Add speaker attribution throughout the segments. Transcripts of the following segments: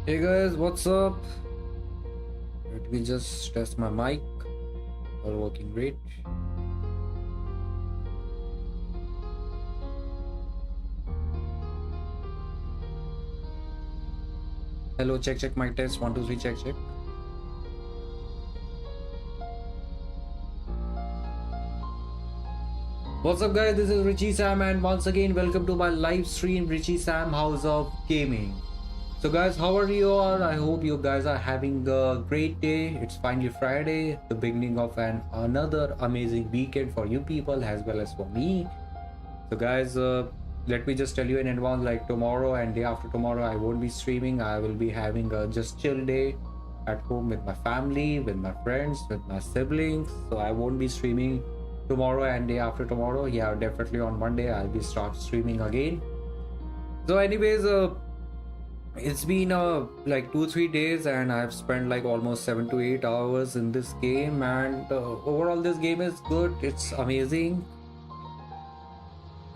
Speaker 1: Hey guys, what's up? Let me just test my mic. All working great. Hello, check mic test. 1 2 3 check. What's up guys, this is Richie Sam and once again welcome to my live stream Richie Sam House of Gaming. So guys, how are you all? I hope you guys are having a great day. It's finally Friday, the beginning of another amazing weekend for you people as well as for me. So guys, let me just tell you in advance, like tomorrow and day after tomorrow I won't be streaming. I will be having a just chill day at home with my family, with my friends, with my siblings. So I won't be streaming tomorrow and day after tomorrow. Yeah, definitely on Monday I'll be start streaming again. So anyways, it's been like 2-3 days and I've spent like almost 7 to 8 hours in this game, and overall this game is good. It's amazing.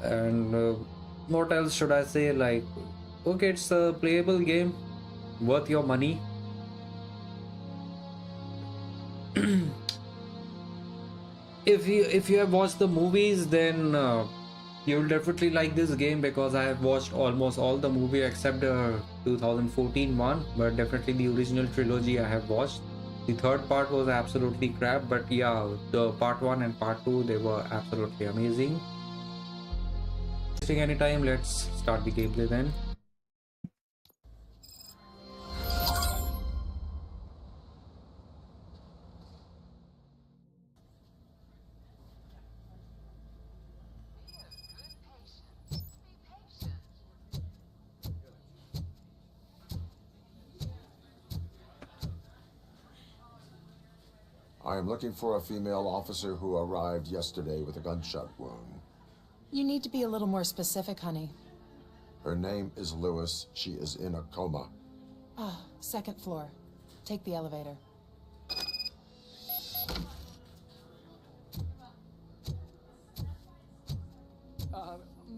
Speaker 1: And what else should I say? Like, okay, it's a playable game worth your money. If you have watched the movies, then you'll definitely like this game, because I have watched almost all the movie except the 2014 one, but definitely the original trilogy I have watched. The third part was absolutely crap, but yeah, the part 1 and part 2, they were absolutely amazing. Wasting any time, let's start the gameplay then.
Speaker 2: I am looking for a female officer who arrived yesterday with a gunshot wound.
Speaker 3: You need to be a little more specific, honey.
Speaker 2: Her name is Lewis. She is in a coma.
Speaker 3: Ah, second floor. Take the elevator.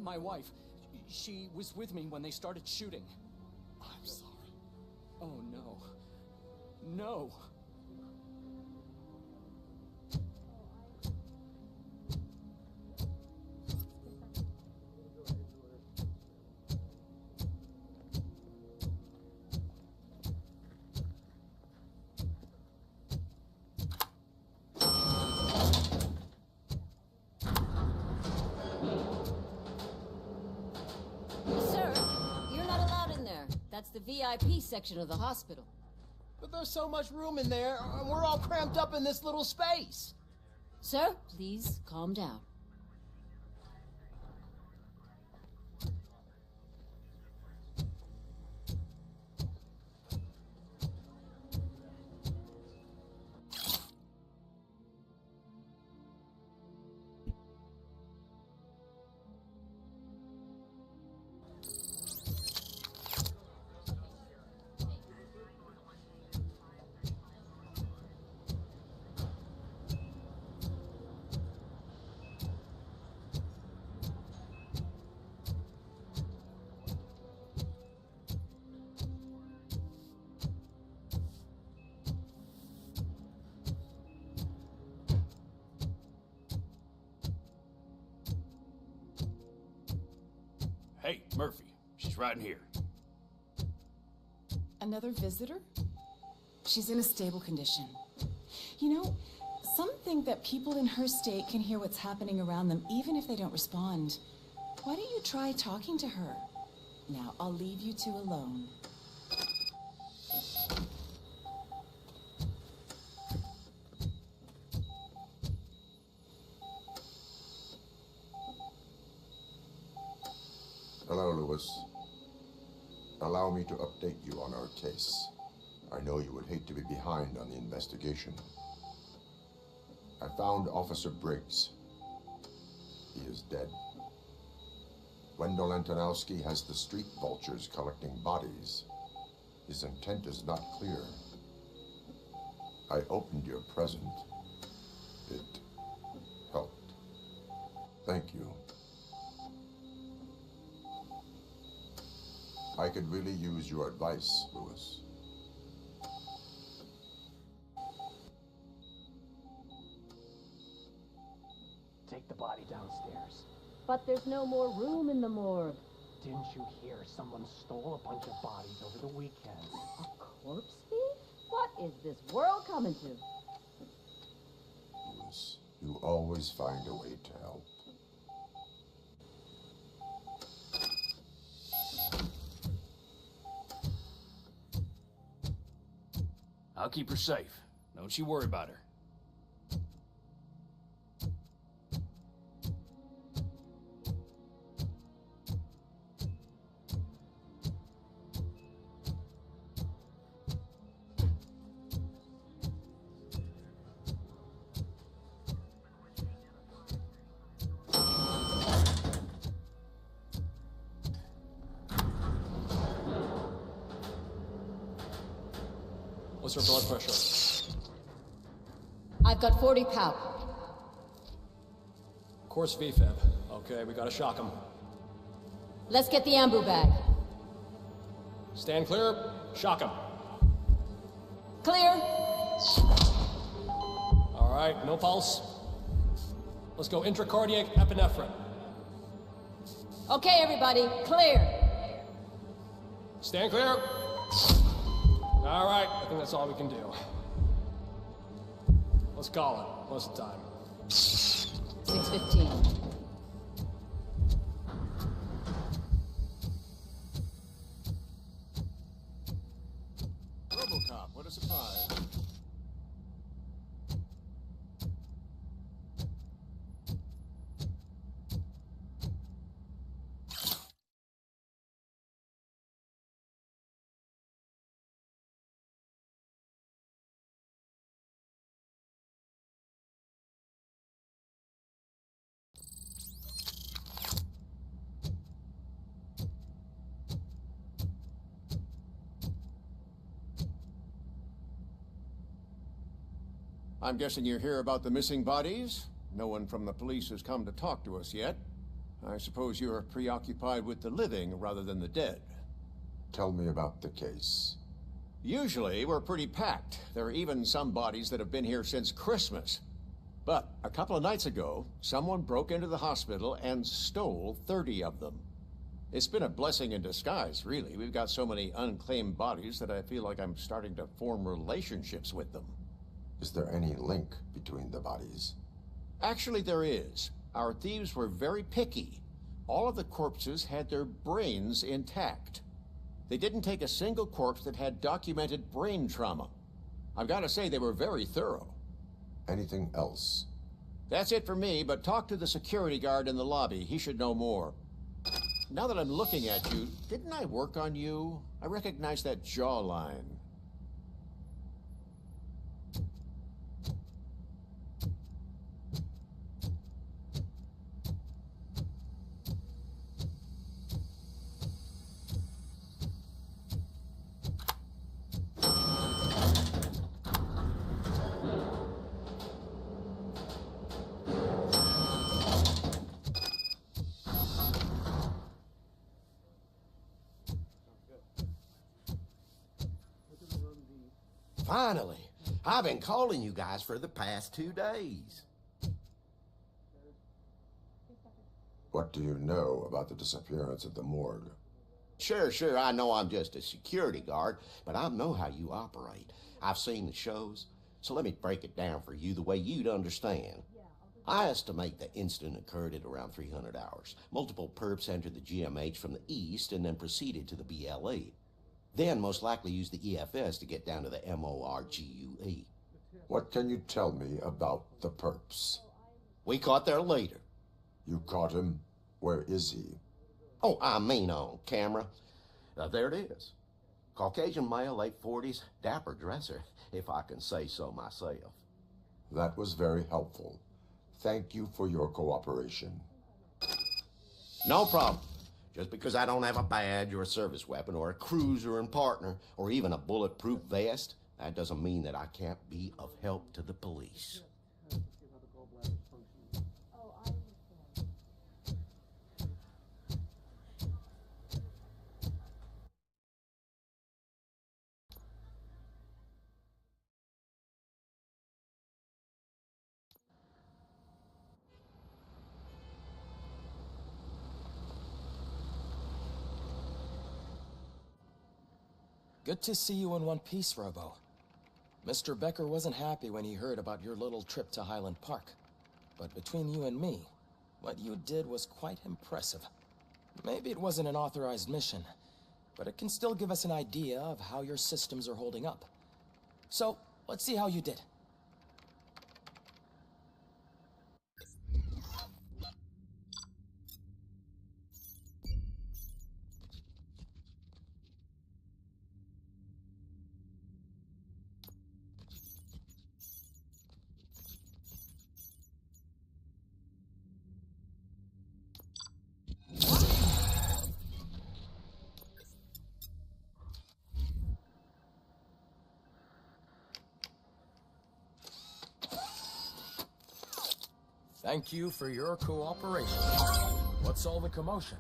Speaker 4: My wife. She was with me when they started shooting.
Speaker 2: I'm sorry.
Speaker 4: Oh, no. No!
Speaker 5: Sir, you're not allowed in there. That's the VIP section of the hospital.
Speaker 6: But there's so much room in there, and we're all cramped up in this little space.
Speaker 5: Sir, please calm down.
Speaker 7: Hey, Murphy. She's right in here.
Speaker 3: Another visitor? She's in a stable condition. You know, some think that people in her state can hear what's happening around them even if they don't respond. Why don't you try talking to her? Now, I'll leave you two alone.
Speaker 2: Hello, Lewis. Allow me to update you on our case. I know you would hate to be behind on the investigation. I found Officer Briggs. He is dead. Wendell Antonowski has the street vultures collecting bodies. His intent is not clear. I opened your present. It helped. Thank you. I could really use your advice, Lewis. ASUS.
Speaker 8: Take the body downstairs.
Speaker 5: But there's no more room in the morgue.
Speaker 8: Didn't you hear someone stole a bunch of bodies over the weekend?
Speaker 5: A corpse thief? What is this world coming to?
Speaker 2: Lewis, you always find a way to help.
Speaker 7: I'll keep her safe. Don't you worry about her.
Speaker 4: What's her blood pressure?
Speaker 5: I've got 40 pow.
Speaker 4: Course VFib. Okay, we gotta shock him.
Speaker 5: Let's get the ambu bag.
Speaker 4: Stand clear. Shock him.
Speaker 5: Clear.
Speaker 4: All right, no pulse. Let's go intracardiac epinephrine.
Speaker 5: Okay, everybody, clear.
Speaker 4: Stand clear. All right, I think that's all we can do. Let's call it. What's the time?
Speaker 5: 6:15.
Speaker 2: Robocop, what a surprise. I'm guessing you're here about the missing bodies? No one from the police has come to talk to us yet. I suppose you're preoccupied with the living rather than the dead. Tell me about the case. Usually, we're pretty packed. There are even some bodies that have been here since Christmas. But a couple of nights ago, someone broke into the hospital and stole 30 of them. It's been a blessing in disguise, really. We've got so many unclaimed bodies that I feel like I'm starting to form relationships with them. Is there any link between the bodies? Actually, there is. Our thieves were very picky. All of the corpses had their brains intact. They didn't take a single corpse that had documented brain trauma. I've got to say, they were very thorough. Anything else? That's it for me, but talk to the security guard in the lobby. He should know more. Now that I'm looking at you, didn't I work on you? I recognize that jawline.
Speaker 9: Finally! I've been calling you guys for the past 2 days.
Speaker 2: What do you know about the disappearance at the morgue?
Speaker 9: Sure, I know I'm just a security guard, but I know how you operate. I've seen the shows, so let me break it down for you the way you'd understand. I estimate the incident occurred at around 300 hours. Multiple perps entered the GMH from the east and then proceeded to the BLE. Then most likely used the EFS to get down to the MORGUE.
Speaker 2: What can you tell me about the perps?
Speaker 9: We caught their leader.
Speaker 2: You caught him? Where is he?
Speaker 9: Oh, I mean on camera. There it is. Caucasian male, late 40s, dapper dresser, if I can say so myself.
Speaker 2: That was very helpful. Thank you for your cooperation.
Speaker 9: No problem. Just because I don't have a badge or a service weapon or a cruiser and partner or even a bulletproof vest, that doesn't mean that I can't be of help to the police.
Speaker 10: Good to see you in one piece, Robo. Mr. Becker wasn't happy when he heard about your little trip to Highland Park. But between you and me, what you did was quite impressive. Maybe it wasn't an authorized mission, but it can still give us an idea of how your systems are holding up. So, let's see how you did. Thank you for your cooperation. What's all the commotion?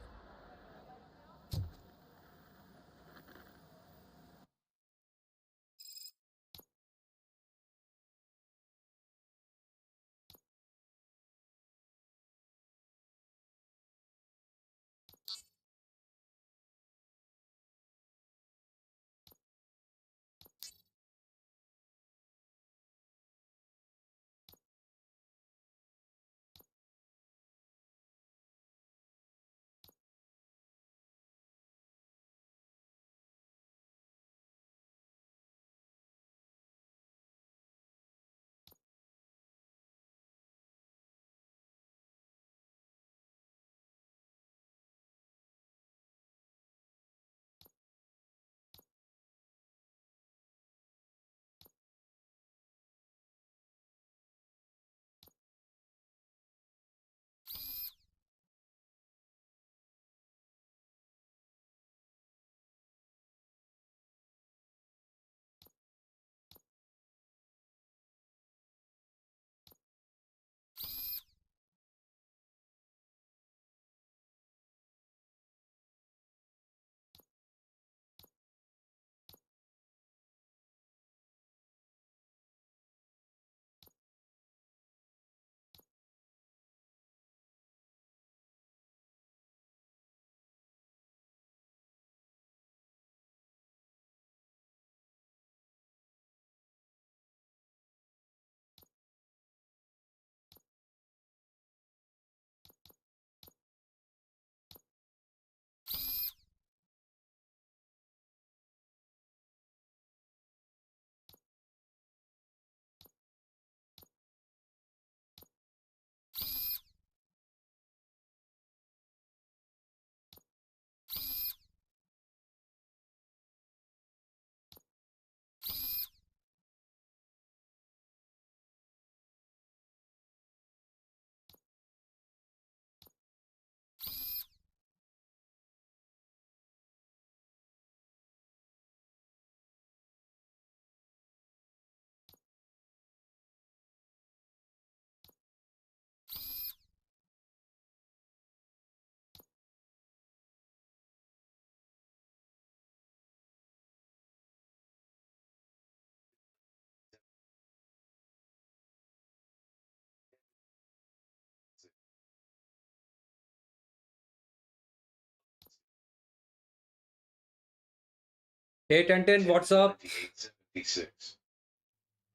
Speaker 1: Hey Tintin, what's up?
Speaker 11: 7876.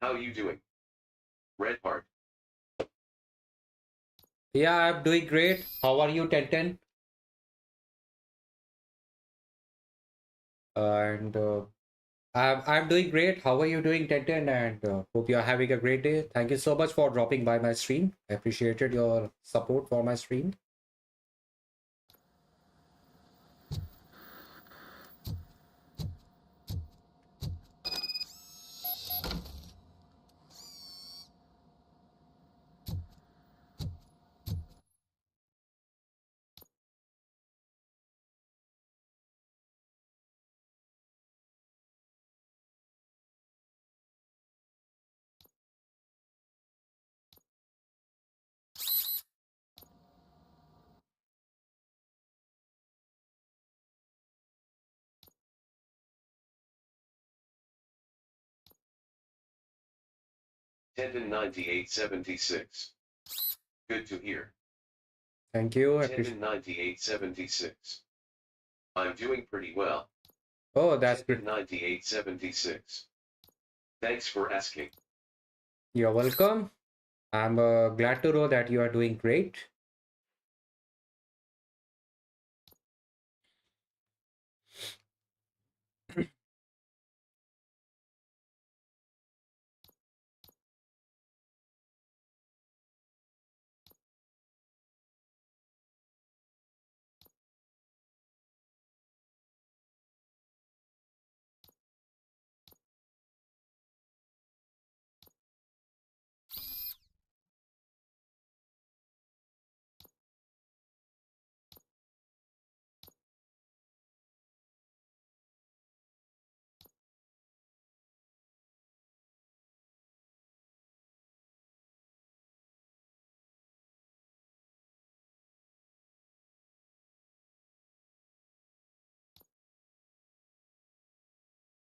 Speaker 11: How you doing? Red Heart.
Speaker 1: Yeah, I'm doing great. How are you, Tintin? And I'm doing great. How are you doing, Tintin? And hope you're having a great day. Thank you so much for dropping by my stream. I appreciated your support for my stream.
Speaker 11: Tendon 9876. Good to hear.
Speaker 1: Thank you.
Speaker 11: Tendon 9876. I'm doing pretty well.
Speaker 1: Oh, that's good.
Speaker 11: 9876. Thanks for asking.
Speaker 1: You're welcome. I'm glad to know that you are doing great.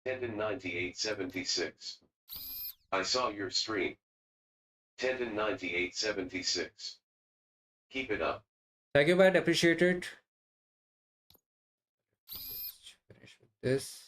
Speaker 11: Tendon 9876. I saw your stream. Tendon 9876. Keep it up.
Speaker 1: Thank you, man. Appreciate it. Let's finish with this.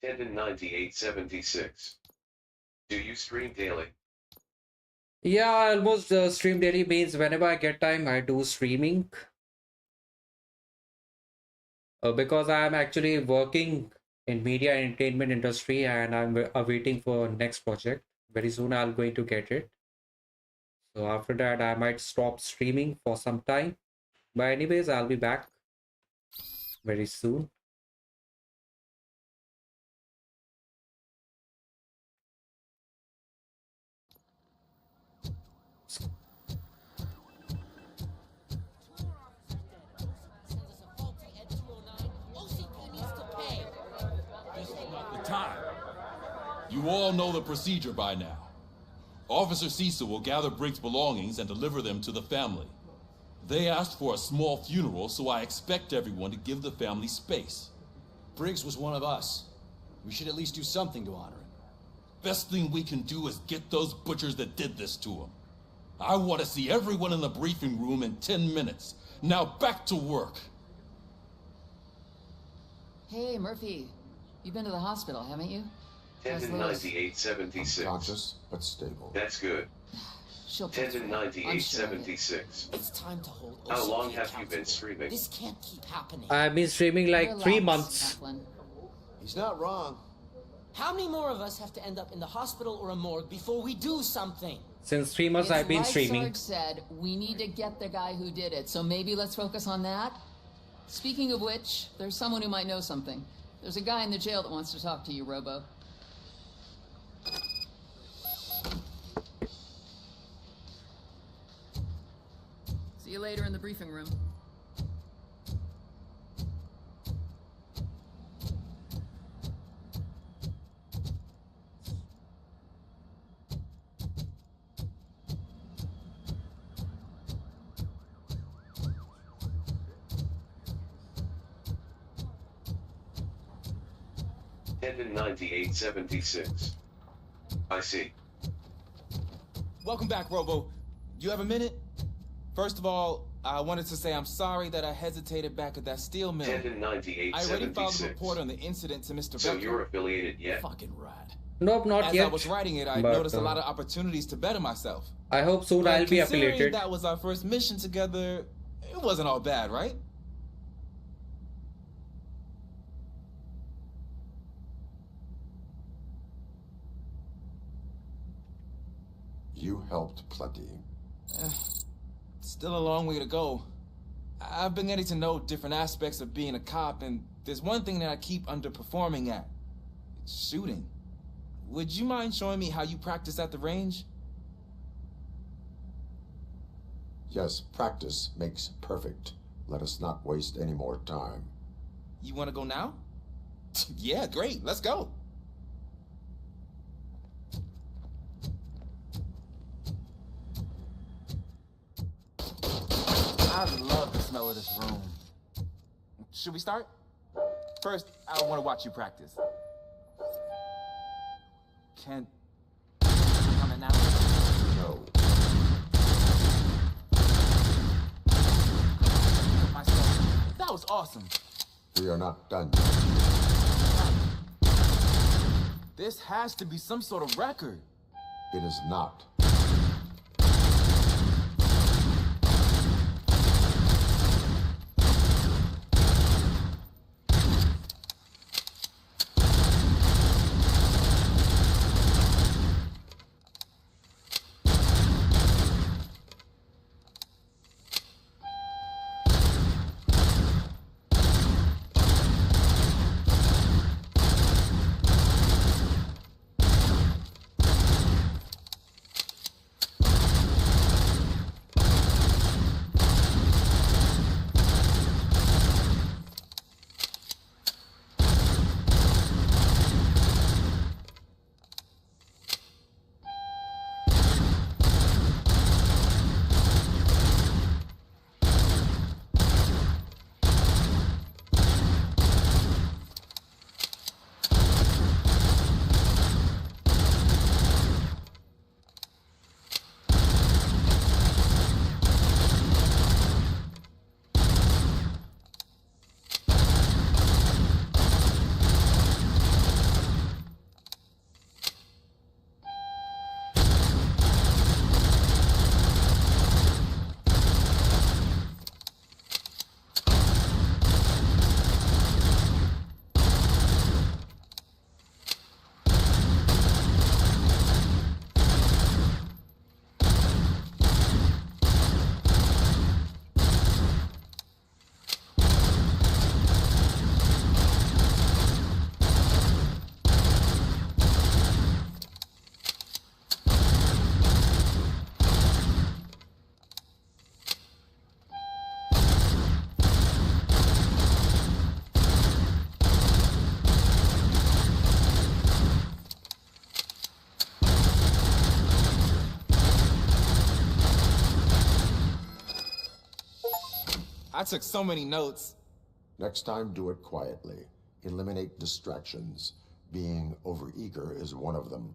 Speaker 11: Tendon 9876. Do you stream daily?
Speaker 1: Yeah, I almost stream daily means whenever I get time, I do streaming. Because I am actually working in media and entertainment industry, and I'm awaiting for next project. Very soon I'm going to get it. So after that, I might stop streaming for some time. But anyways, I'll be back very soon.
Speaker 12: Time. You all know the procedure by now. Officer Cecil will gather Briggs' belongings and deliver them to the family. They asked for a small funeral, so I expect everyone to give the family space.
Speaker 4: Briggs was one of us. We should at least do something to honor him.
Speaker 12: Best thing we can do is get those butchers that did this to him. I want to see everyone in the briefing room in 10 minutes. Now back to work.
Speaker 13: Hey, Murphy. You've been to the hospital, haven't you?
Speaker 11: Tendon 9876.
Speaker 2: Unconscious, but stable.
Speaker 11: That's good. Tendon 9876.
Speaker 6: It's time to hold OC
Speaker 11: How long have you
Speaker 6: accountable.
Speaker 11: been streaming?
Speaker 6: This can't keep happening.
Speaker 1: I've been streaming like
Speaker 13: Relax,
Speaker 1: 3 months.
Speaker 13: Kaplan.
Speaker 9: He's not wrong.
Speaker 6: How many more of us have to end up in the hospital or a morgue before we do something?
Speaker 1: Since 3 months, I've been
Speaker 13: Like
Speaker 1: streaming.
Speaker 13: Sarge said, we need to get the guy who did it, so maybe let's focus on that. Speaking of which, there's someone who might know something. There's a guy in the jail that wants to talk to you, Robo. See you later in the briefing room.
Speaker 11: Tendon 9876. I see.
Speaker 14: Welcome back, Robo. You have a minute? First of all, I wanted to say I'm sorry that I hesitated back at that steel mill.
Speaker 11: Tendon
Speaker 14: I already
Speaker 11: 9876.
Speaker 14: filed a report on the incident to Mr.
Speaker 11: So
Speaker 14: Becker.
Speaker 11: you're affiliated yet?
Speaker 14: Fucking rad.
Speaker 1: Nope, not
Speaker 14: As
Speaker 1: yet.
Speaker 14: I was writing it, I
Speaker 1: but,
Speaker 14: noticed a lot of opportunities to better myself.
Speaker 1: I hope soon
Speaker 14: But
Speaker 1: I'll be
Speaker 14: considering
Speaker 1: affiliated.
Speaker 14: that was our first mission together, it wasn't all bad, right?
Speaker 2: You helped plenty.
Speaker 14: Still a long way to go. I've been getting to know different aspects of being a cop, and there's one thing that I keep underperforming at. It's shooting. Would you mind showing me how you practice at the range?
Speaker 2: Yes, practice makes perfect. Let us not waste any more time.
Speaker 14: You want to go now? Yeah, great. Let's go. I love the smell of this room. Should we start? First, I want to watch you practice. Can you come in now?
Speaker 2: No.
Speaker 14: That was awesome.
Speaker 2: We are not done.
Speaker 14: This has to be some sort of record.
Speaker 2: It is not.
Speaker 14: I took so many notes.
Speaker 2: Next time, do it quietly. Eliminate distractions. Being overeager is one of them.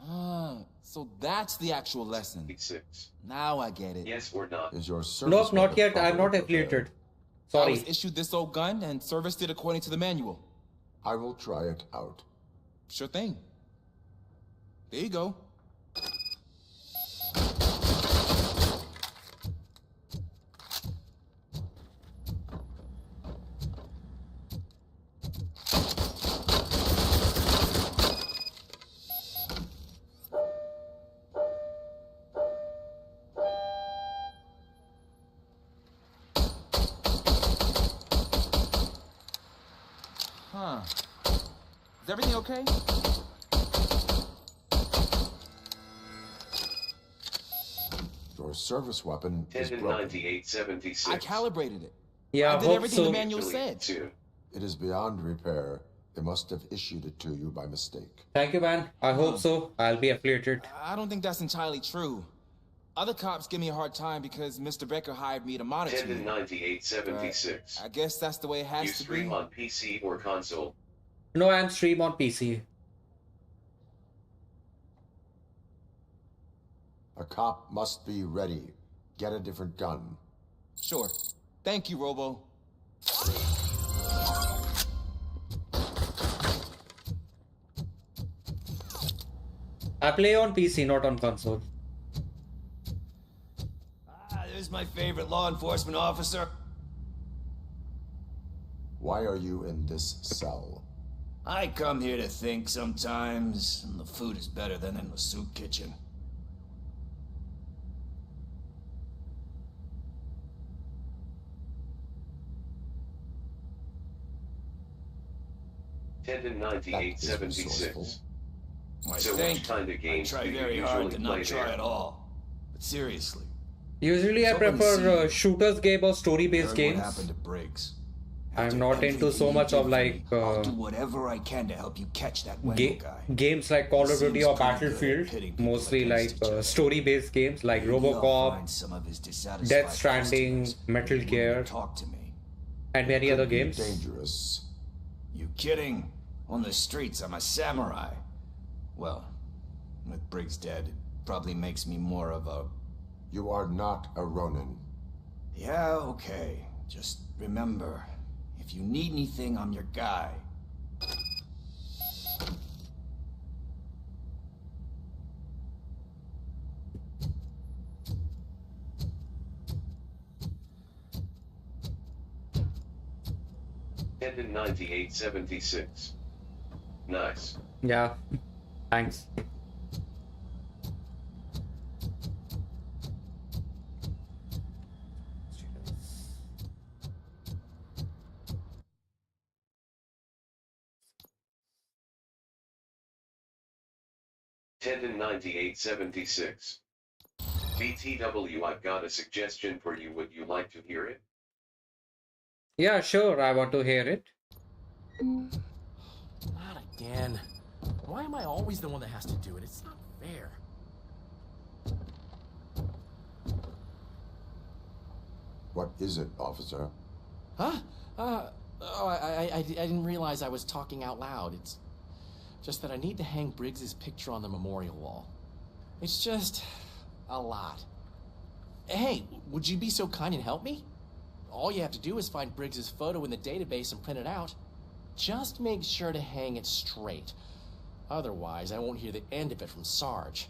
Speaker 14: Ah, so that's the actual lesson.
Speaker 11: 6.
Speaker 14: Now I get it.
Speaker 11: Yes or not?
Speaker 2: Is your service
Speaker 1: Nope, not
Speaker 2: weapon
Speaker 1: yet. I'm not
Speaker 2: properly
Speaker 1: affiliated.
Speaker 14: I
Speaker 1: Sorry.
Speaker 14: was issued this old gun and serviced it according to the manual.
Speaker 2: I will try it out.
Speaker 14: Sure thing. There you go. Huh. Is everything okay?
Speaker 2: Your service weapon
Speaker 11: 10
Speaker 2: is
Speaker 11: and
Speaker 2: broken.
Speaker 11: 9876.
Speaker 14: I calibrated it.
Speaker 1: Yeah,
Speaker 14: I did
Speaker 1: hope
Speaker 14: everything
Speaker 1: so.
Speaker 14: the manual said.
Speaker 2: It is beyond repair. They must have issued it to you by mistake.
Speaker 1: Thank you, man. I hope so. I'll be affiliated.
Speaker 14: I don't think that's entirely true. Other cops give me a hard time because Mr. Becker hired me to monitor
Speaker 11: 10 and
Speaker 14: you.
Speaker 11: 9876.
Speaker 14: I guess that's the way it has
Speaker 11: You
Speaker 14: to be.
Speaker 11: stream on PC or console.
Speaker 1: No, I'm stream on PC.
Speaker 2: A cop must be ready. Get a different gun.
Speaker 14: Sure. Thank you, Robo.
Speaker 1: I play on PC, not on console.
Speaker 15: There's my favorite law enforcement officer.
Speaker 2: Why are you in this cell?
Speaker 15: I come here to think sometimes, and the food is better than in the soup kitchen.
Speaker 11: 109876.
Speaker 15: I
Speaker 11: So
Speaker 15: think
Speaker 11: which kind of
Speaker 15: I
Speaker 11: games
Speaker 15: try
Speaker 11: do you
Speaker 15: very hard
Speaker 11: usually
Speaker 15: to not
Speaker 11: play
Speaker 15: try
Speaker 11: there?
Speaker 15: at all. But seriously,
Speaker 1: Usually I
Speaker 15: It's open
Speaker 1: prefer
Speaker 15: sea.
Speaker 1: shooters game or story-based
Speaker 15: heard
Speaker 1: games.
Speaker 15: what happened to Briggs.
Speaker 1: I'm not into so much of like
Speaker 15: I'll do whatever I can to help you catch that Wendell guy.
Speaker 1: games like Call of
Speaker 15: He
Speaker 1: Duty
Speaker 15: seems
Speaker 1: or
Speaker 15: pretty good at
Speaker 1: Battlefield,
Speaker 15: pitting people
Speaker 1: mostly
Speaker 15: against
Speaker 1: like
Speaker 15: each other.
Speaker 1: story-based games like
Speaker 15: Maybe I'll
Speaker 1: Robocop,
Speaker 15: find some of his dissatisfied
Speaker 1: Death Stranding,
Speaker 15: customers
Speaker 1: Metal
Speaker 15: willing to
Speaker 1: Gear,
Speaker 15: talk to me.
Speaker 1: and many other
Speaker 2: Could be
Speaker 1: games.
Speaker 2: dangerous.
Speaker 15: You kidding? On the streets, I'm a samurai. Well, with Briggs dead, it probably makes me more of a...
Speaker 2: You are not a Ronin.
Speaker 15: Yeah, okay. Just remember, if you need anything, I'm your guy.
Speaker 11: Tendon 9876. Nice.
Speaker 1: Yeah, thanks.
Speaker 11: Tendon 9876. BTW, I've got a suggestion for you. Would you like to hear it?
Speaker 1: Yeah, sure, I want to hear it.
Speaker 16: Not again. Why am I always the one that has to do it? It's not fair.
Speaker 2: What is it, officer?
Speaker 16: Huh? I didn't realize I was talking out loud. It's just that I need to hang Briggs's picture on the memorial wall. It's just a lot. Hey, would you be so kind and help me? All you have to do is find Briggs's photo in the database and print it out. Just make sure to hang it straight. Otherwise, I won't hear the end of it from Sarge.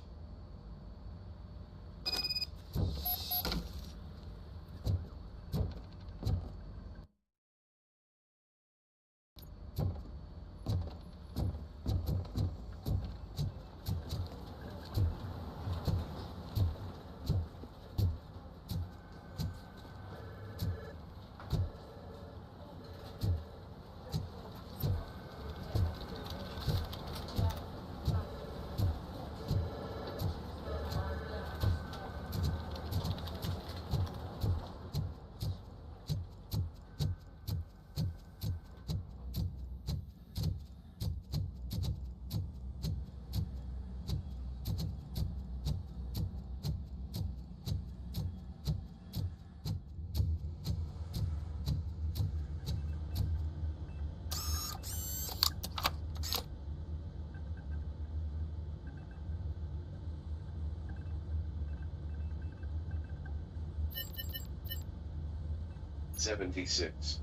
Speaker 11: .76.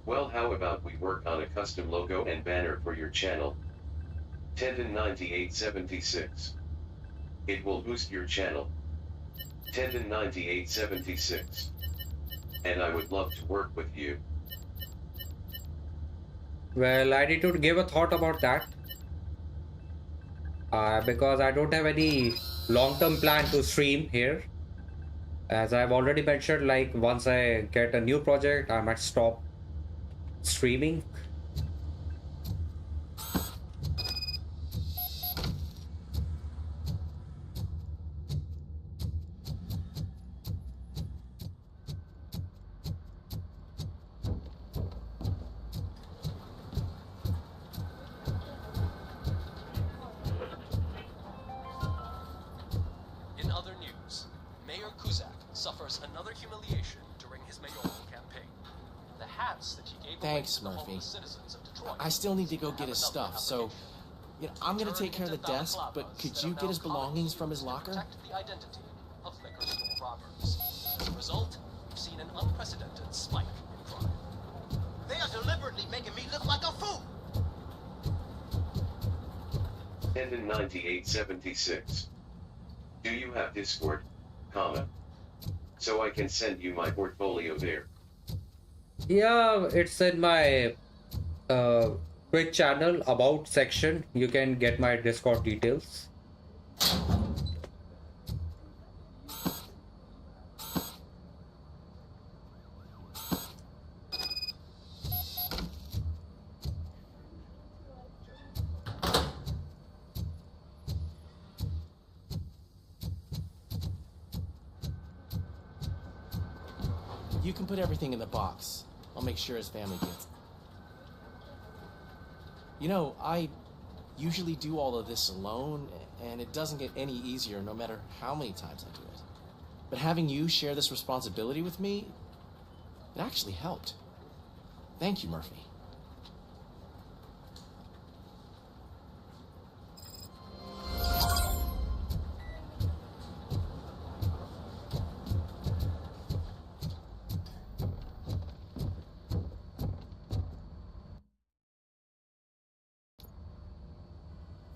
Speaker 11: Well, how about we work on a custom logo and banner for your channel? Tendon 9876. It will boost your channel. Tendon 9876. And I would love to work with you.
Speaker 1: Well, I need to give a thought about that. Because I don't have any long-term plan to stream here. As I've already mentioned, like once I get a new project, I might stop streaming.
Speaker 17: In other news, Mayor Kuzak suffers another humiliation during his mayoral campaign. The hats that he gave
Speaker 16: Thanks,
Speaker 17: away to the
Speaker 16: Murphy.
Speaker 17: homeless citizens of Detroit.
Speaker 16: I still need to go get his stuff, so I'm gonna take care of the desk, but could you get his belongings from his locker?
Speaker 17: Protect the identity of liquor store robbers. As a result, we've seen an unprecedented spike in crime.
Speaker 6: They are deliberately making me look like a fool.
Speaker 11: Tendon 9876. Do you have Discord, comma? So I can send you my portfolio there.
Speaker 1: Yeah, it's in my Twitch channel about section. You can get my Discord details.
Speaker 16: You can put everything in the box. I'll make sure his family gets it. You know, I usually do all of this alone, and it doesn't get any easier no matter how many times I do it. But having you share this responsibility with me, it actually helped. Thank you, Murphy.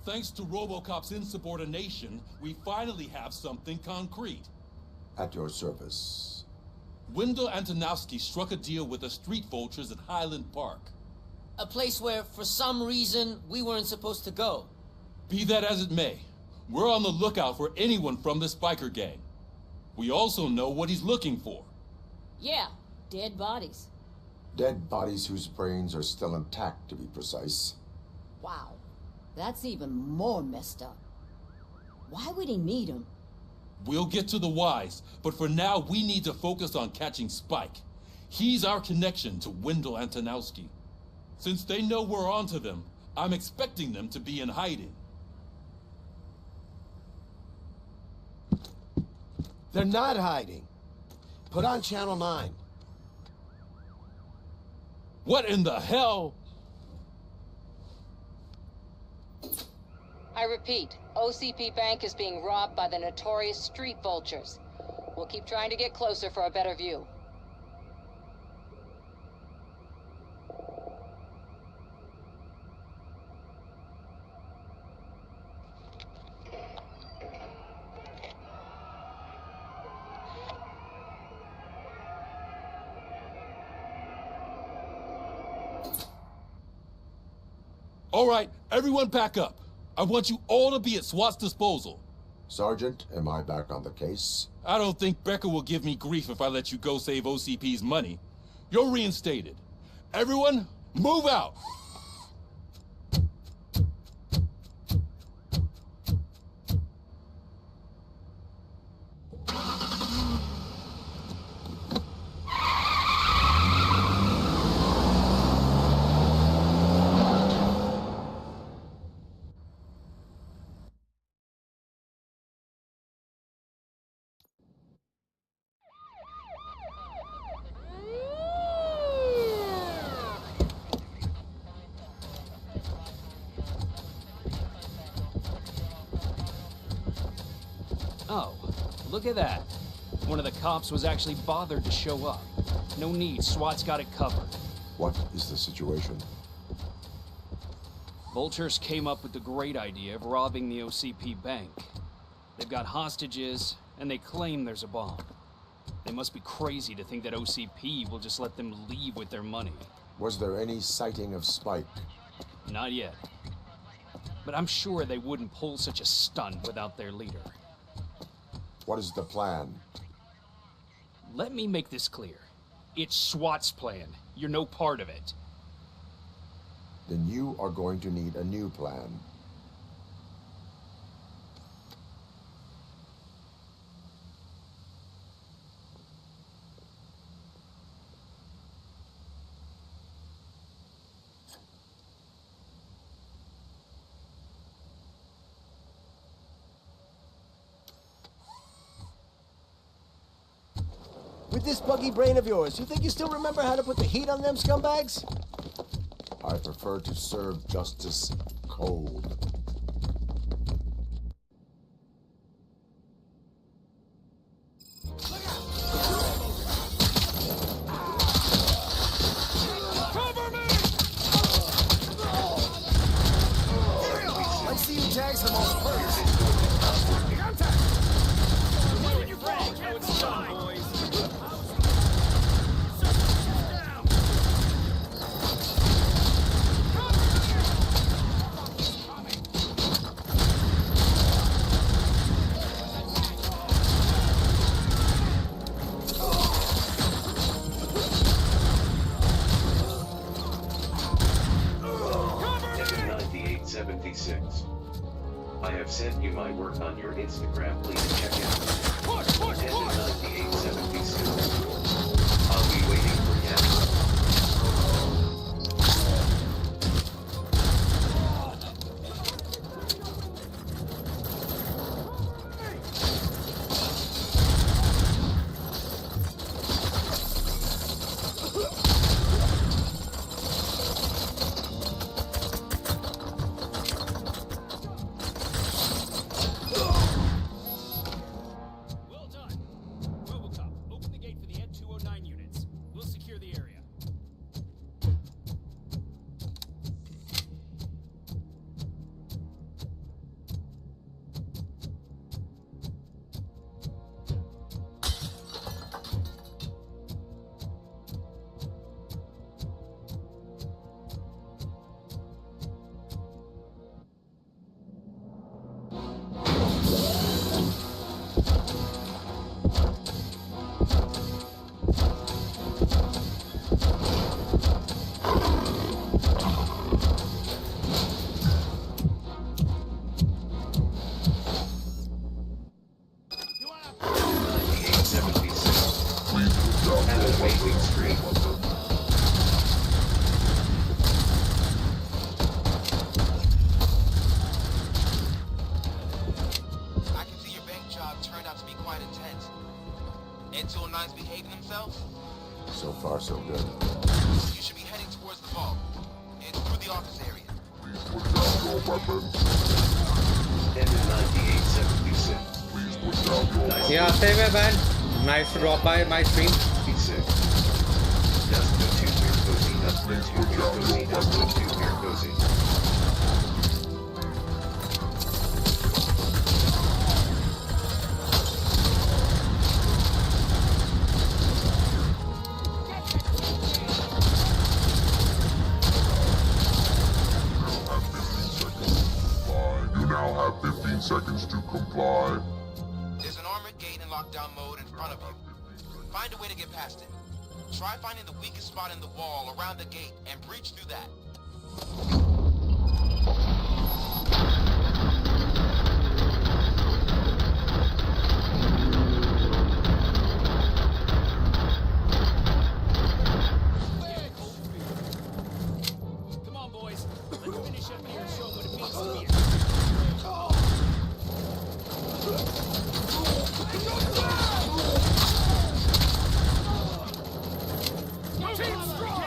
Speaker 12: Thanks to Robocop's insubordination, we finally have something concrete.
Speaker 2: At your service.
Speaker 12: Wendell Antonowski struck a deal with the street vultures at Highland Park.
Speaker 18: A place where, for some reason, we weren't supposed to go.
Speaker 12: Be that as it may, we're on the lookout for anyone from the Spiker gang. We also know what he's looking for.
Speaker 5: Yeah, dead bodies.
Speaker 2: Dead bodies whose brains are still intact, to be precise.
Speaker 5: Wow, that's even more messed up. Why would he need them?
Speaker 12: We'll get to the whys, but for now we need to focus on catching Spike. He's our connection to Wendell Antonowski. Since they know we're onto them, I'm expecting them to be in hiding.
Speaker 9: They're not hiding. Put on Channel 9.
Speaker 12: What in the hell?
Speaker 19: I repeat, OCP Bank is being robbed by the notorious street vultures. We'll keep trying to get closer for a better view.
Speaker 12: All right, everyone back up. I want you all to be at SWAT's disposal.
Speaker 2: Sergeant, am I back on the case?
Speaker 12: I don't think Becker will give me grief if I let you go save OCP's money. You're reinstated. Everyone, move out!
Speaker 7: Oh, look at that. One of the cops was actually bothered to show up. No need, SWAT's got it covered.
Speaker 2: What is the situation?
Speaker 7: Vultures came up with the great idea of robbing the OCP bank. They've got hostages, and they claim there's a bomb. They must be crazy to think that OCP will just let them leave with their money.
Speaker 2: Was there any sighting of Spike?
Speaker 7: Not yet. But I'm sure they wouldn't pull such a stunt without their leader.
Speaker 2: What is the plan?
Speaker 7: Let me make this clear. It's SWAT's plan. You're no part of it.
Speaker 2: Then you are going to need a new plan.
Speaker 6: With this buggy brain of yours, you think you still remember how to put the heat on them scumbags?
Speaker 2: I prefer to serve justice cold.
Speaker 6: Cover me! Let's see who tags them all first. Contact! When you brag, know it's time, boys.
Speaker 11: I have sent you my work on your Instagram, please check it out. 9876. I'll
Speaker 2: So far, so good.
Speaker 6: You should be heading towards the vault. It's through the office area.
Speaker 2: Please put down your weapons.
Speaker 11: Ended 9876.
Speaker 2: Please put down your weapons.
Speaker 1: Yeah, same way, man. Nice to drop by my stream.
Speaker 11: P6. Dust the two here cozy, dust the two here cozy, dust the two here cozy.
Speaker 2: Seconds to comply.
Speaker 6: There's an armored gate in lockdown mode in front of you. Find a way to get past it. Try finding the weakest spot in the wall around the gate and breach through that.
Speaker 7: Come on, boys. Let's finish up here and show what it means to be a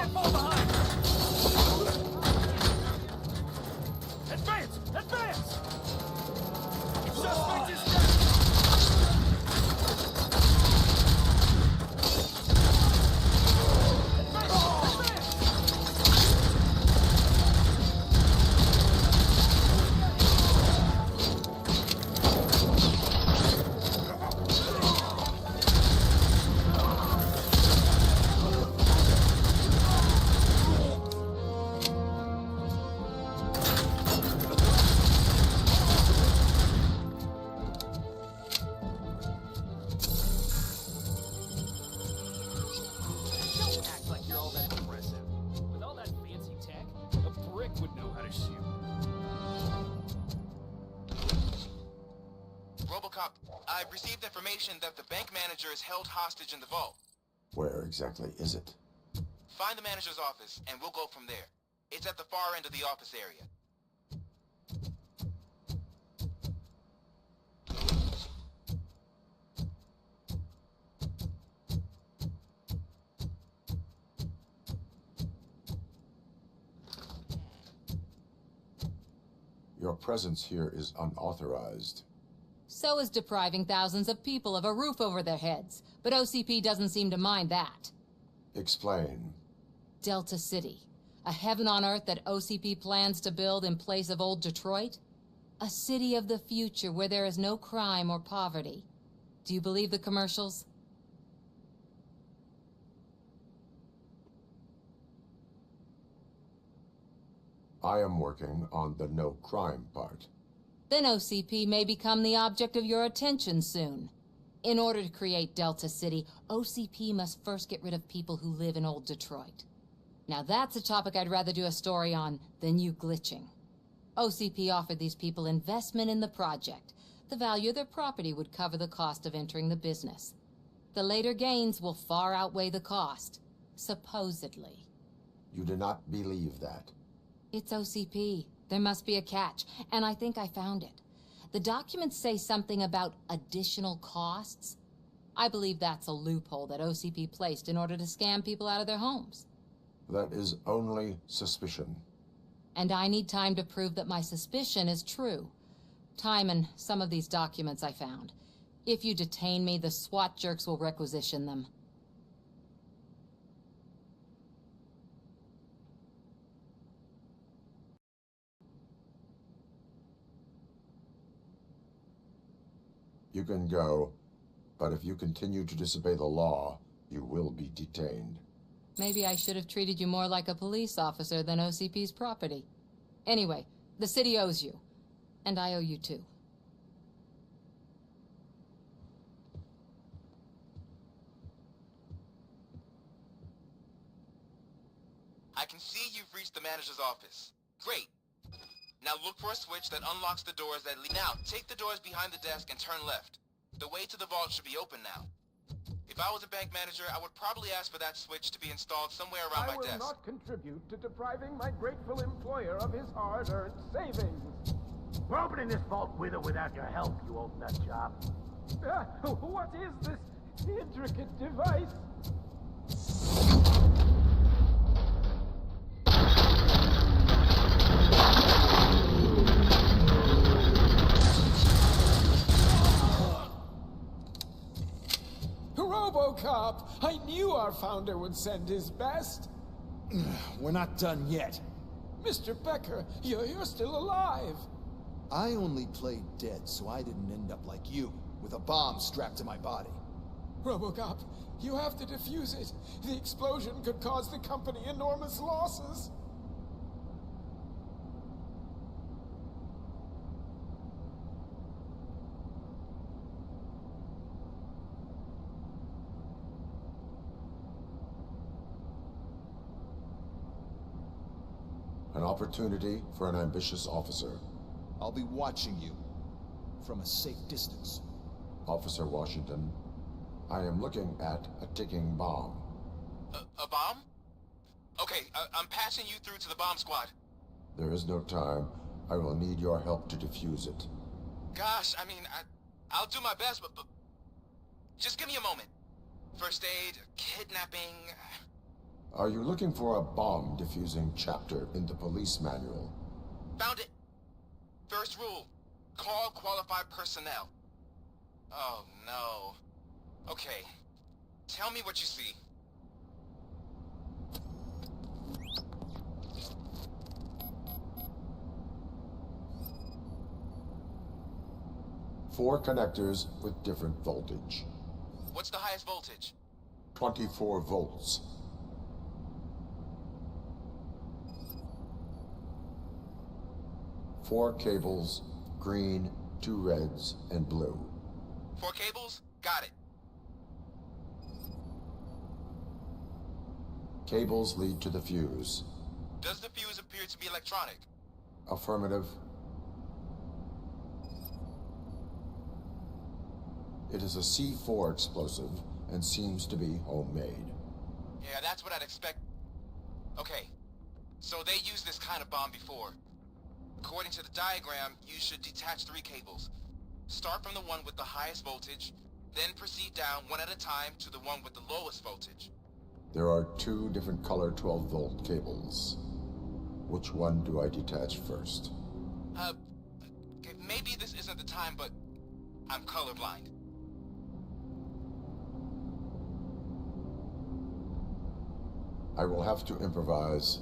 Speaker 7: can't fall behind! Advance! Advance! Suspect is down!
Speaker 6: Robocop, I've received information that the bank manager is held hostage in the vault.
Speaker 2: Where exactly is it?
Speaker 6: Find the manager's office, and we'll go from there. It's at the far end of the office area.
Speaker 2: Your presence here is unauthorized.
Speaker 19: So is depriving thousands of people of a roof over their heads. But OCP doesn't seem to mind that.
Speaker 2: Explain.
Speaker 19: Delta City. A heaven on earth that OCP plans to build in place of old Detroit? A city of the future where there is no crime or poverty. Do you believe the commercials?
Speaker 2: I am working on the no crime part.
Speaker 19: Then OCP may become the object of your attention soon. In order to create Delta City, OCP must first get rid of people who live in old Detroit. Now that's a topic I'd rather do a story on than you glitching. OCP offered these people investment in the project. The value of their property would cover the cost of entering the business. The later gains will far outweigh the cost, supposedly.
Speaker 2: You do not believe that?
Speaker 19: It's OCP. There must be a catch, and I think I found it. The documents say something about additional costs. I believe that's a loophole that OCP placed in order to scam people out of their homes.
Speaker 2: That is only suspicion.
Speaker 19: And I need time to prove that my suspicion is true. Time and some of these documents I found. If you detain me, the SWAT jerks will requisition them.
Speaker 2: You can go, but if you continue to disobey the law, you will be detained.
Speaker 19: Maybe I should have treated you more like a police officer than OCP's property. Anyway, the city owes you. And I owe you too.
Speaker 6: I can see you've reached the manager's office. Great. Now look for a switch that unlocks the doors that lead. Now, take the doors behind the desk and turn left. The way to the vault should be open now. If I was a bank manager, I would probably ask for that switch to be installed somewhere around my desk.
Speaker 8: I will not contribute to depriving my grateful employer of his hard-earned savings.
Speaker 20: We're opening this vault with or without your help, you old nutjob.
Speaker 8: What is this intricate device? Robocop! I knew our founder would send his best.
Speaker 21: We're not done yet.
Speaker 8: Mr. Becker, you're still alive.
Speaker 21: I only played dead so I didn't end up like you, with a bomb strapped to my body.
Speaker 8: Robocop, you have to defuse it. The explosion could cause the company enormous losses.
Speaker 2: An opportunity for an ambitious officer.
Speaker 21: I'll be watching you from a safe distance.
Speaker 2: Officer Washington, I am looking at a ticking bomb.
Speaker 6: A bomb? Okay, I'm passing you through to the bomb squad.
Speaker 2: There is no time. I will need your help to defuse it.
Speaker 6: Gosh, I mean, I'll do my best, but just give me a moment. First aid, kidnapping...
Speaker 2: Are you looking for a bomb defusing chapter in the police manual?
Speaker 6: Found it. First rule, call qualified personnel. Oh no. Okay, tell me what you see.
Speaker 2: Four connectors with different voltage.
Speaker 6: What's the highest voltage?
Speaker 2: 24 volts. Four cables, green, 2 reds, and blue.
Speaker 6: 4 cables? Got it.
Speaker 2: Cables lead to the fuse.
Speaker 6: Does the fuse appear to be electronic?
Speaker 2: Affirmative. It is a C4 explosive and seems to be homemade.
Speaker 6: Yeah, that's what I'd expect. Okay, so they used this kind of bomb before. According to the diagram, you should detach 3 cables. Start from the one with the highest voltage, then proceed down one at a time to the one with the lowest voltage.
Speaker 2: There are 2 different color 12-volt cables. Which one do I detach first?
Speaker 6: Maybe this isn't the time, but I'm colorblind.
Speaker 2: I will have to improvise.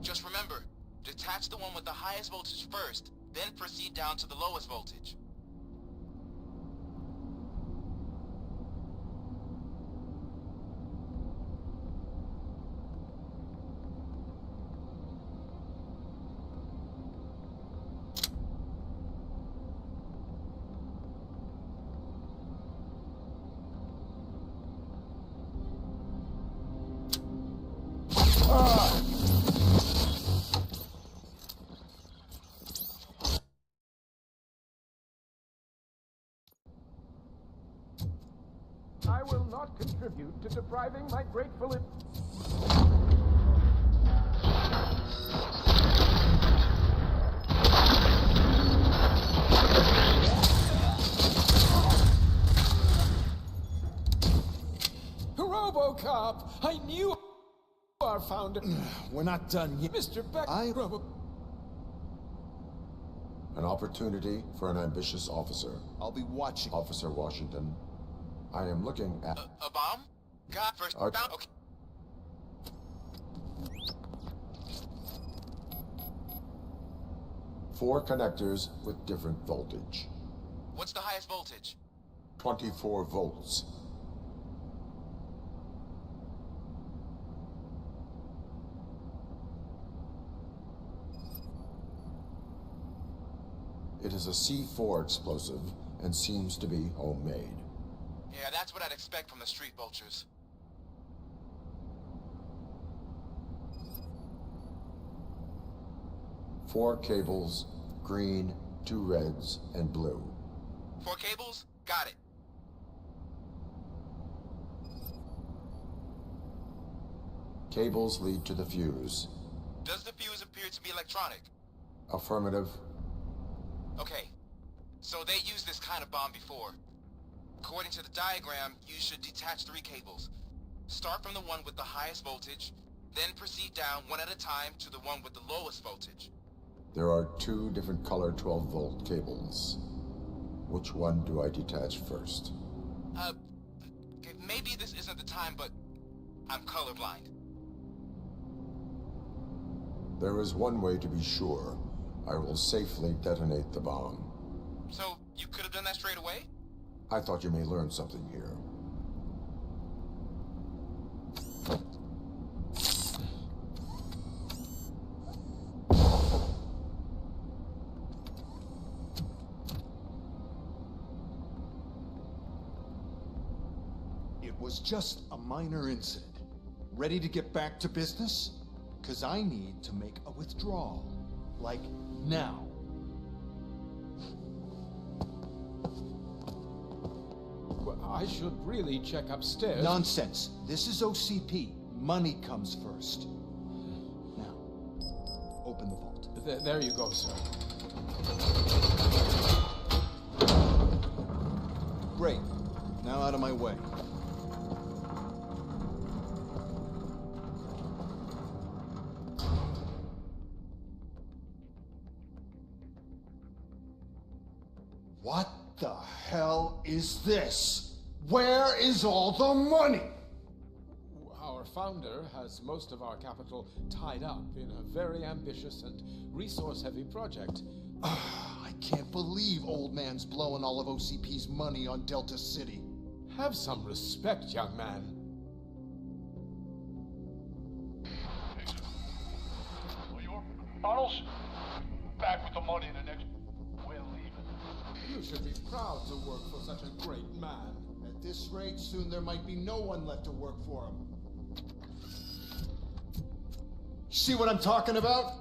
Speaker 6: Just remember, detach the one with the highest voltage first, then proceed down to the lowest voltage.
Speaker 8: I will not contribute to depriving my grateful... Robocop! I knew our founder...
Speaker 21: We're not done yet.
Speaker 8: Mr. Beck...
Speaker 2: An opportunity for an ambitious officer.
Speaker 21: I'll be watching.
Speaker 2: Officer Washington, I am looking at...
Speaker 6: A bomb? Got first found... Okay.
Speaker 2: Four connectors with different voltage.
Speaker 6: What's the highest voltage?
Speaker 2: 24 volts. It is a C4 explosive and seems to be homemade.
Speaker 6: Yeah, that's what I'd expect from the street vultures.
Speaker 2: 4 cables, green, 2 reds, and blue.
Speaker 6: 4 cables? Got it.
Speaker 2: Cables lead to the fuse.
Speaker 6: Does the fuse appear to be electronic?
Speaker 2: Affirmative.
Speaker 6: Okay, so they used this kind of bomb before. According to the diagram, you should detach 3 cables. Start from the one with the highest voltage, then proceed down one at a time to the one with the lowest voltage.
Speaker 2: There are 2 different color 12-volt cables. Which one do I detach first?
Speaker 6: Okay, maybe this isn't the time, but I'm colorblind.
Speaker 2: There is one way to be sure. I will safely detonate the bomb.
Speaker 6: So, you could have done that straight away?
Speaker 2: I thought you may learn something here.
Speaker 21: It was just a minor incident. Ready to get back to business? 'Cause I need to make a withdrawal. Like, now.
Speaker 8: Well, I should really check upstairs.
Speaker 21: Nonsense. This is OCP. Money comes first. Now, open the vault.
Speaker 8: There you go, sir.
Speaker 21: Great. Now out of my way. What the hell is this? Where is all the money?
Speaker 8: Our founder has most of our capital tied up in a very ambitious and resource-heavy project.
Speaker 21: I can't believe old man's blowing all of OCP's money on Delta City.
Speaker 8: Have some respect, young man.
Speaker 20: Arnold's back with the money in the next... We're leaving.
Speaker 8: You should be proud to work for such a great man.
Speaker 21: At this rate, soon there might be no one left to work for him. See what I'm talking about?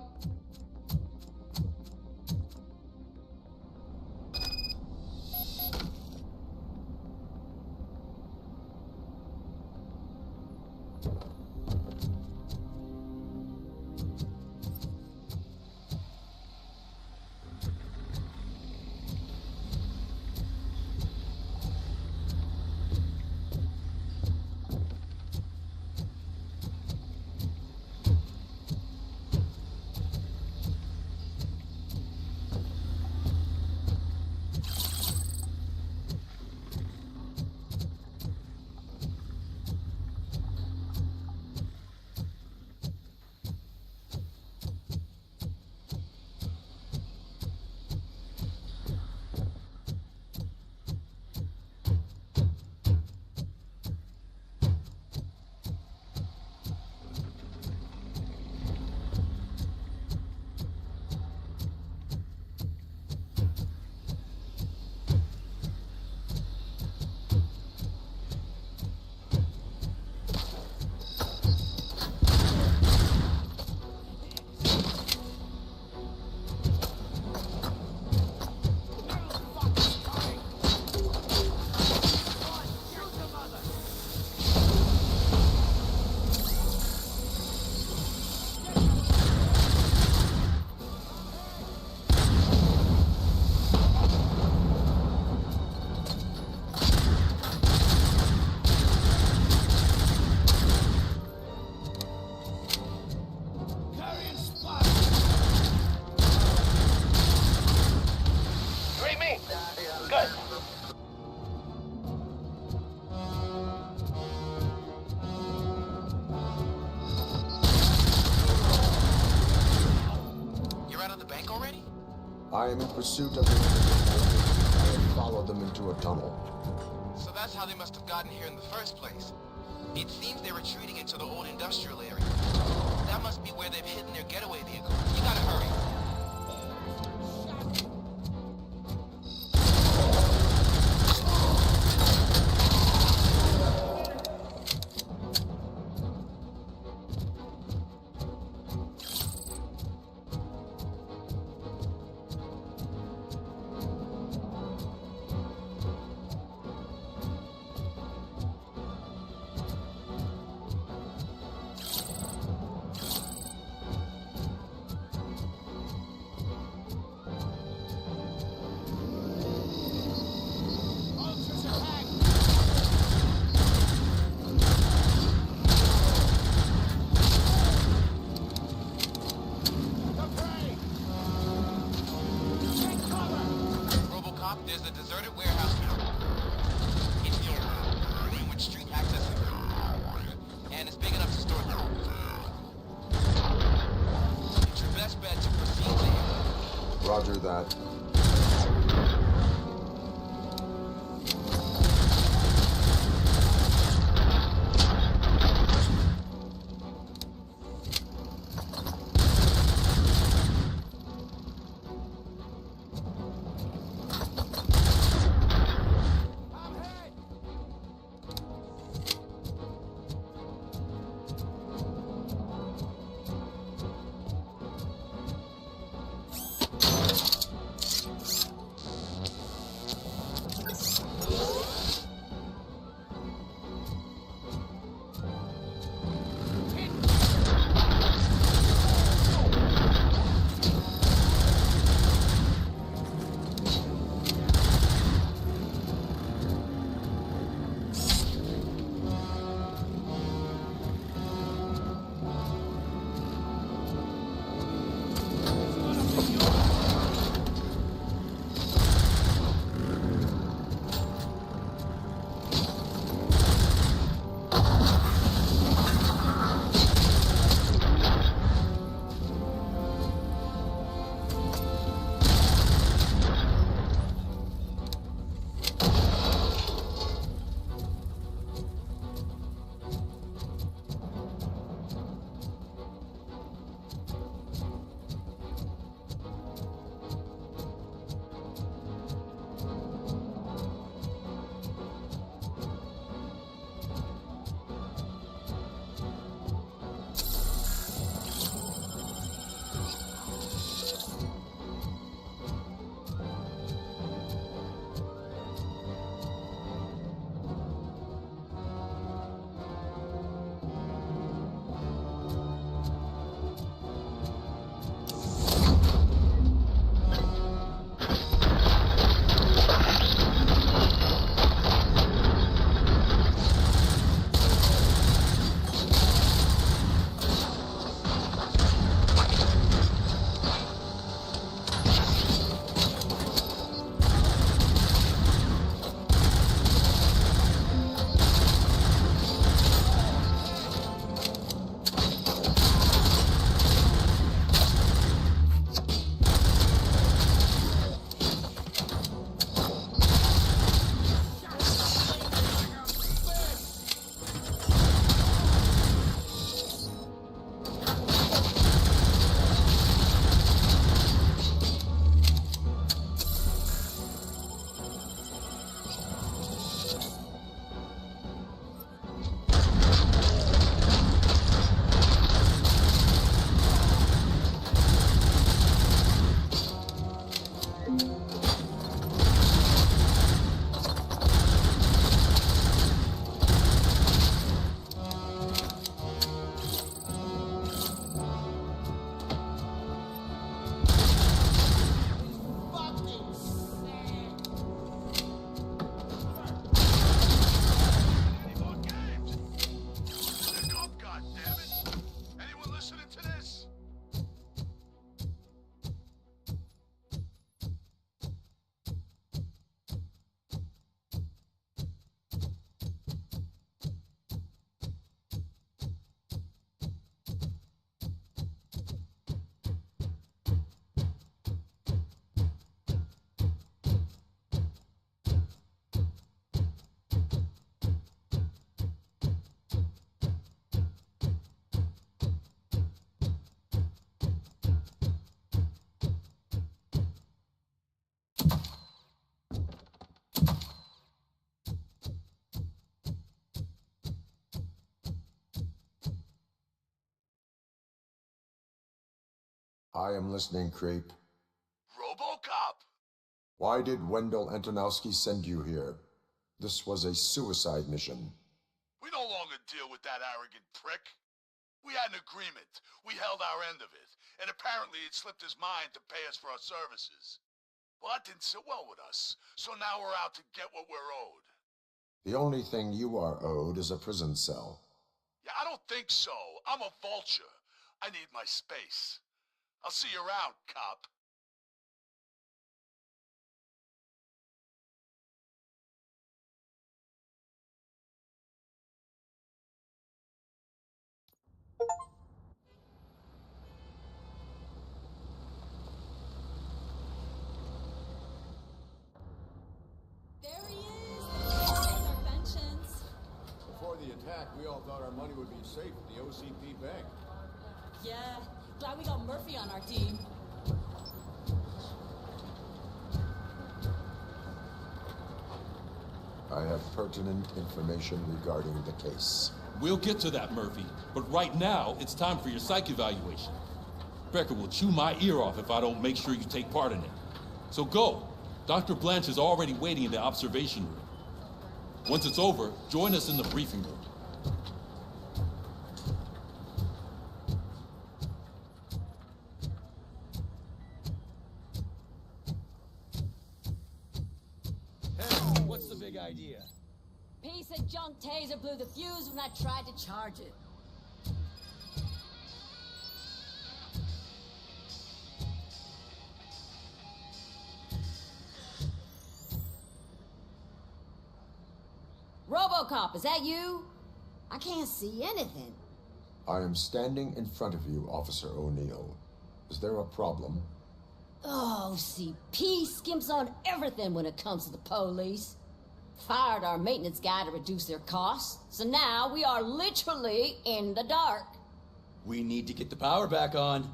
Speaker 2: I am in pursuit of them. I have followed them into a tunnel.
Speaker 6: So that's how they must have gotten here in the first place. It seems they're retreating into the old industrial area. That must be where they've hidden their getaway vehicle. You gotta hurry. deserted warehouse in Filmora with street access, and it's big enough to store them. It's your best bet to proceed there.
Speaker 2: Roger that. I am listening, Creep.
Speaker 3: Robocop!
Speaker 2: Why did Wendell Antonowski send you here? This was a suicide mission.
Speaker 3: We no longer deal with that arrogant prick. We had an agreement. We held our end of it. And apparently it slipped his mind to pay us for our services. Well, that didn't sit well with us. So now we're out to get what we're owed.
Speaker 2: The only thing you are owed is a prison cell.
Speaker 3: Yeah, I don't think so. I'm a vulture. I need my space. I'll see you around, cop.
Speaker 10: back, we all thought our money would be safe at the OCP bank.
Speaker 5: Yeah, glad we got Murphy on our team.
Speaker 2: I have pertinent information regarding the case.
Speaker 12: We'll get to that, Murphy. But right now, it's time for your psych evaluation. Becker will chew my ear off if I don't make sure you take part in it. So go. Dr. Blanche is already waiting in the observation room. Once it's over, join us in the briefing room.
Speaker 15: Hey, what's the big idea?
Speaker 5: Piece of junk taser blew the fuse when I tried to charge it. Robocop, is that you? I can't see anything.
Speaker 2: I am standing in front of you, Officer O'Neill. Is there a problem?
Speaker 5: Oh, OCP skimps on everything when it comes to the police. Fired our maintenance guy to reduce their costs, so now we are literally in the dark.
Speaker 15: We need to get the power back on.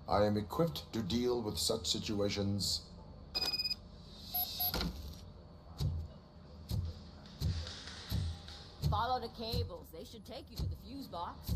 Speaker 2: I am equipped to deal with such situations.
Speaker 5: Follow the cables. They should take you to the fuse box.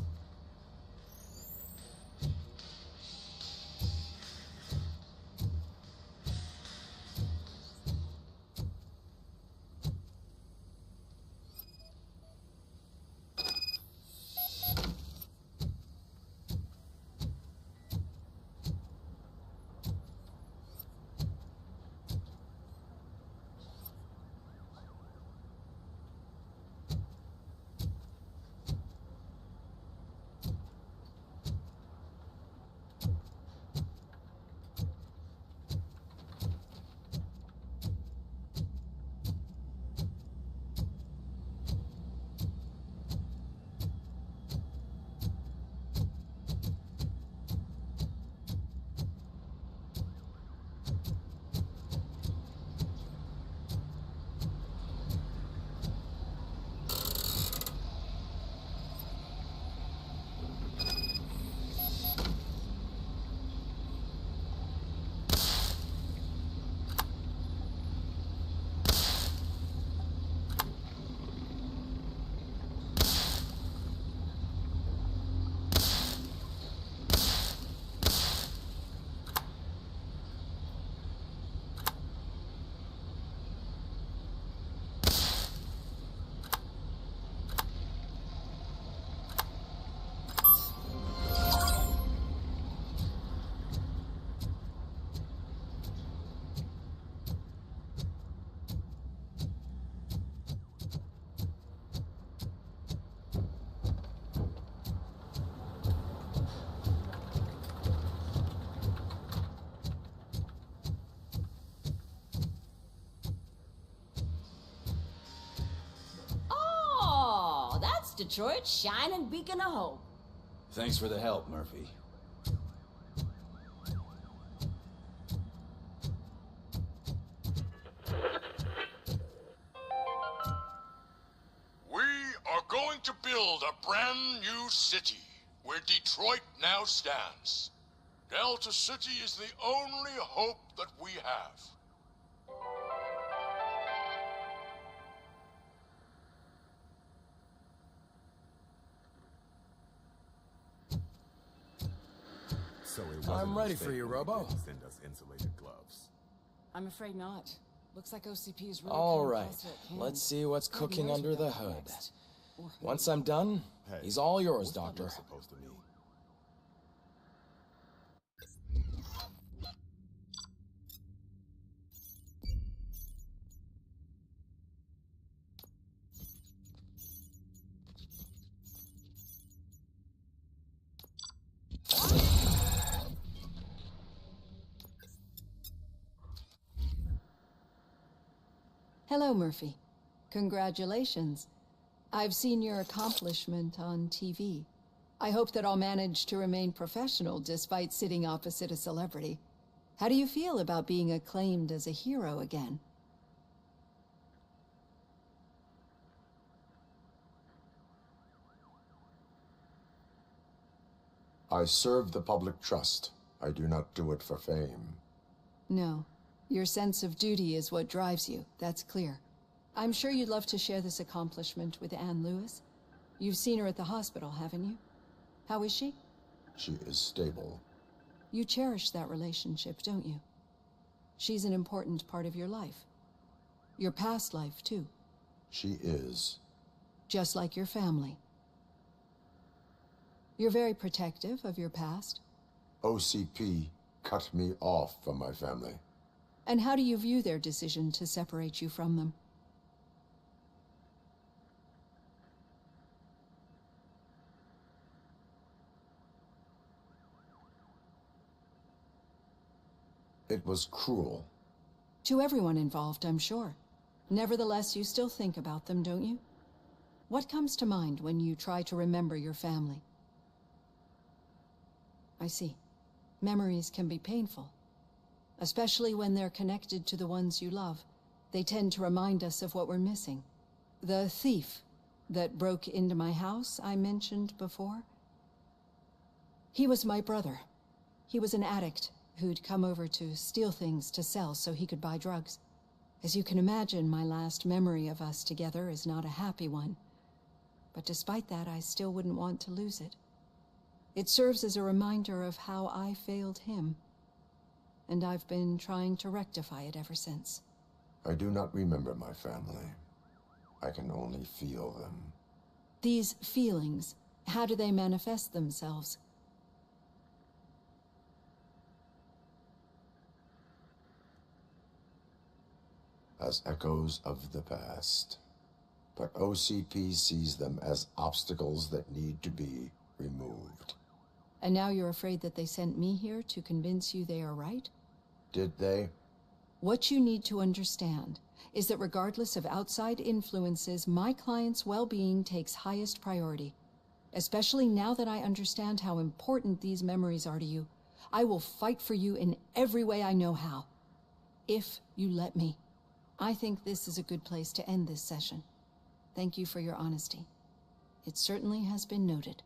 Speaker 5: Detroit's shining beacon of hope.
Speaker 15: Thanks for the help, Murphy.
Speaker 3: We are going to build a brand new city where Detroit now stands. Delta City is the only hope that we have.
Speaker 22: So it wasn't
Speaker 16: I'm ready for you, Robo.
Speaker 22: Send us insulated gloves.
Speaker 13: I'm afraid not. Looks like OCP is really
Speaker 16: All right, let's see what's cooking under the hood. Once I'm done, he's all yours, Doctor.
Speaker 22: Supposed to mean.
Speaker 13: Hello, Murphy. Congratulations. I've seen your accomplishment on TV. I hope that I'll manage to remain professional despite sitting opposite a celebrity. How do you feel about being acclaimed as a hero again?
Speaker 2: I serve the public trust. I do not do it for fame.
Speaker 13: No. Your sense of duty is what drives you, that's clear. I'm sure you'd love to share this accomplishment with Anne Lewis. You've seen her at the hospital, haven't you? How is she?
Speaker 2: She is stable.
Speaker 13: You cherish that relationship, don't you? She's an important part of your life. Your past life, too.
Speaker 2: She is.
Speaker 13: Just like your family. You're very protective of your past.
Speaker 2: OCP cut me off from my family.
Speaker 13: And how do you view their decision to separate you from them?
Speaker 2: It was cruel.
Speaker 13: To everyone involved, I'm sure. Nevertheless, you still think about them, don't you? What comes to mind when you try to remember your family? I see. Memories can be painful. Especially when they're connected to the ones you love. They tend to remind us of what we're missing. The thief that broke into my house I mentioned before? He was my brother. He was an addict who'd come over to steal things to sell so he could buy drugs. As you can imagine, my last memory of us together is not a happy one. But despite that, I still wouldn't want to lose it. It serves as a reminder of how I failed him. And I've been trying to rectify it ever since.
Speaker 2: I do not remember my family. I can only feel them.
Speaker 13: These feelings, how do they manifest themselves?
Speaker 2: As echoes of the past. But OCP sees them as obstacles that need to be removed.
Speaker 13: And now you're afraid that they sent me here to convince you they are right?
Speaker 2: Did they?
Speaker 13: What you need to understand is that regardless of outside influences, my client's well-being takes highest priority. Especially now that I understand how important these memories are to you, I will fight for you in every way I know how. If you let me. I think this is a good place to end this session. Thank you for your honesty. It certainly has been noted.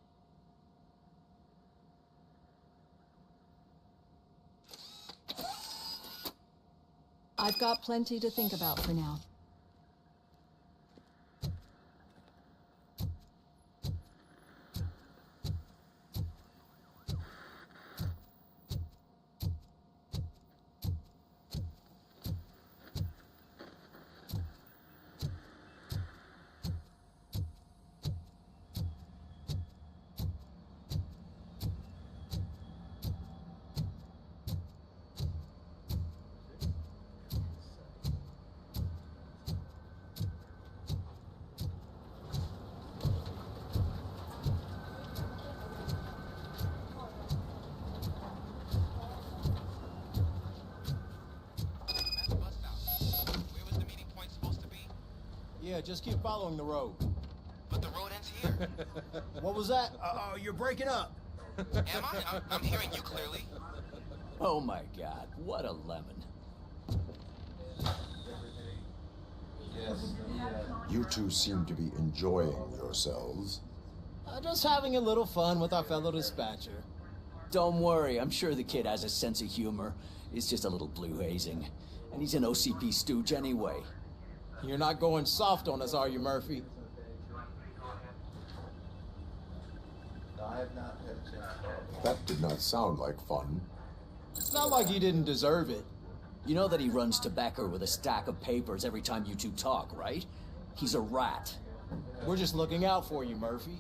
Speaker 13: I've got plenty to think about for now.
Speaker 10: Yeah, just keep following the road.
Speaker 6: But the road ends here.
Speaker 10: What was that? You're breaking up.
Speaker 6: Am I? I'm hearing you clearly.
Speaker 4: Oh my god, what a lemon.
Speaker 2: You two seem to be enjoying yourselves.
Speaker 10: Just having a little fun with our fellow dispatcher.
Speaker 4: Don't worry, I'm sure the kid has a sense of humor. It's just a little blue hazing. And he's an OCP stooge anyway.
Speaker 10: You're not going soft on us, are you, Murphy?
Speaker 2: That did not sound like fun.
Speaker 10: It's not like he didn't deserve it.
Speaker 4: You know that he runs tobacco with a stack of papers every time you two talk, right? He's a rat.
Speaker 10: We're just looking out for you, Murphy.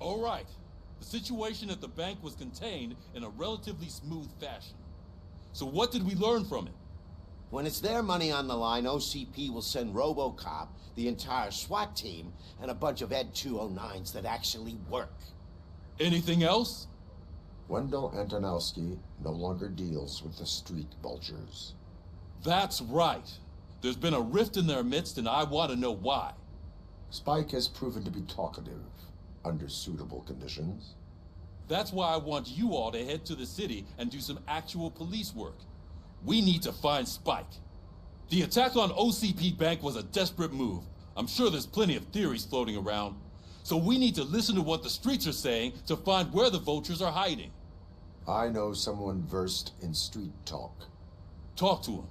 Speaker 12: All right. The situation at the bank was contained in a relatively smooth fashion. So what did we learn from it?
Speaker 9: When it's their money on the line, OCP will send Robocop, the entire SWAT team, and a bunch of Ed 209s that actually work.
Speaker 12: Anything else?
Speaker 2: Wendell Antonowski no longer deals with the street vultures.
Speaker 12: That's right. There's been a rift in their midst, and I want to know why.
Speaker 2: Spike has proven to be talkative, under suitable conditions.
Speaker 12: That's why I want you all to head to the city and do some actual police work. We need to find Spike. The attack on OCP Bank was a desperate move. I'm sure there's plenty of theories floating around. So we need to listen to what the streets are saying to find where the vultures are hiding.
Speaker 2: I know someone versed in street talk.
Speaker 12: Talk to him.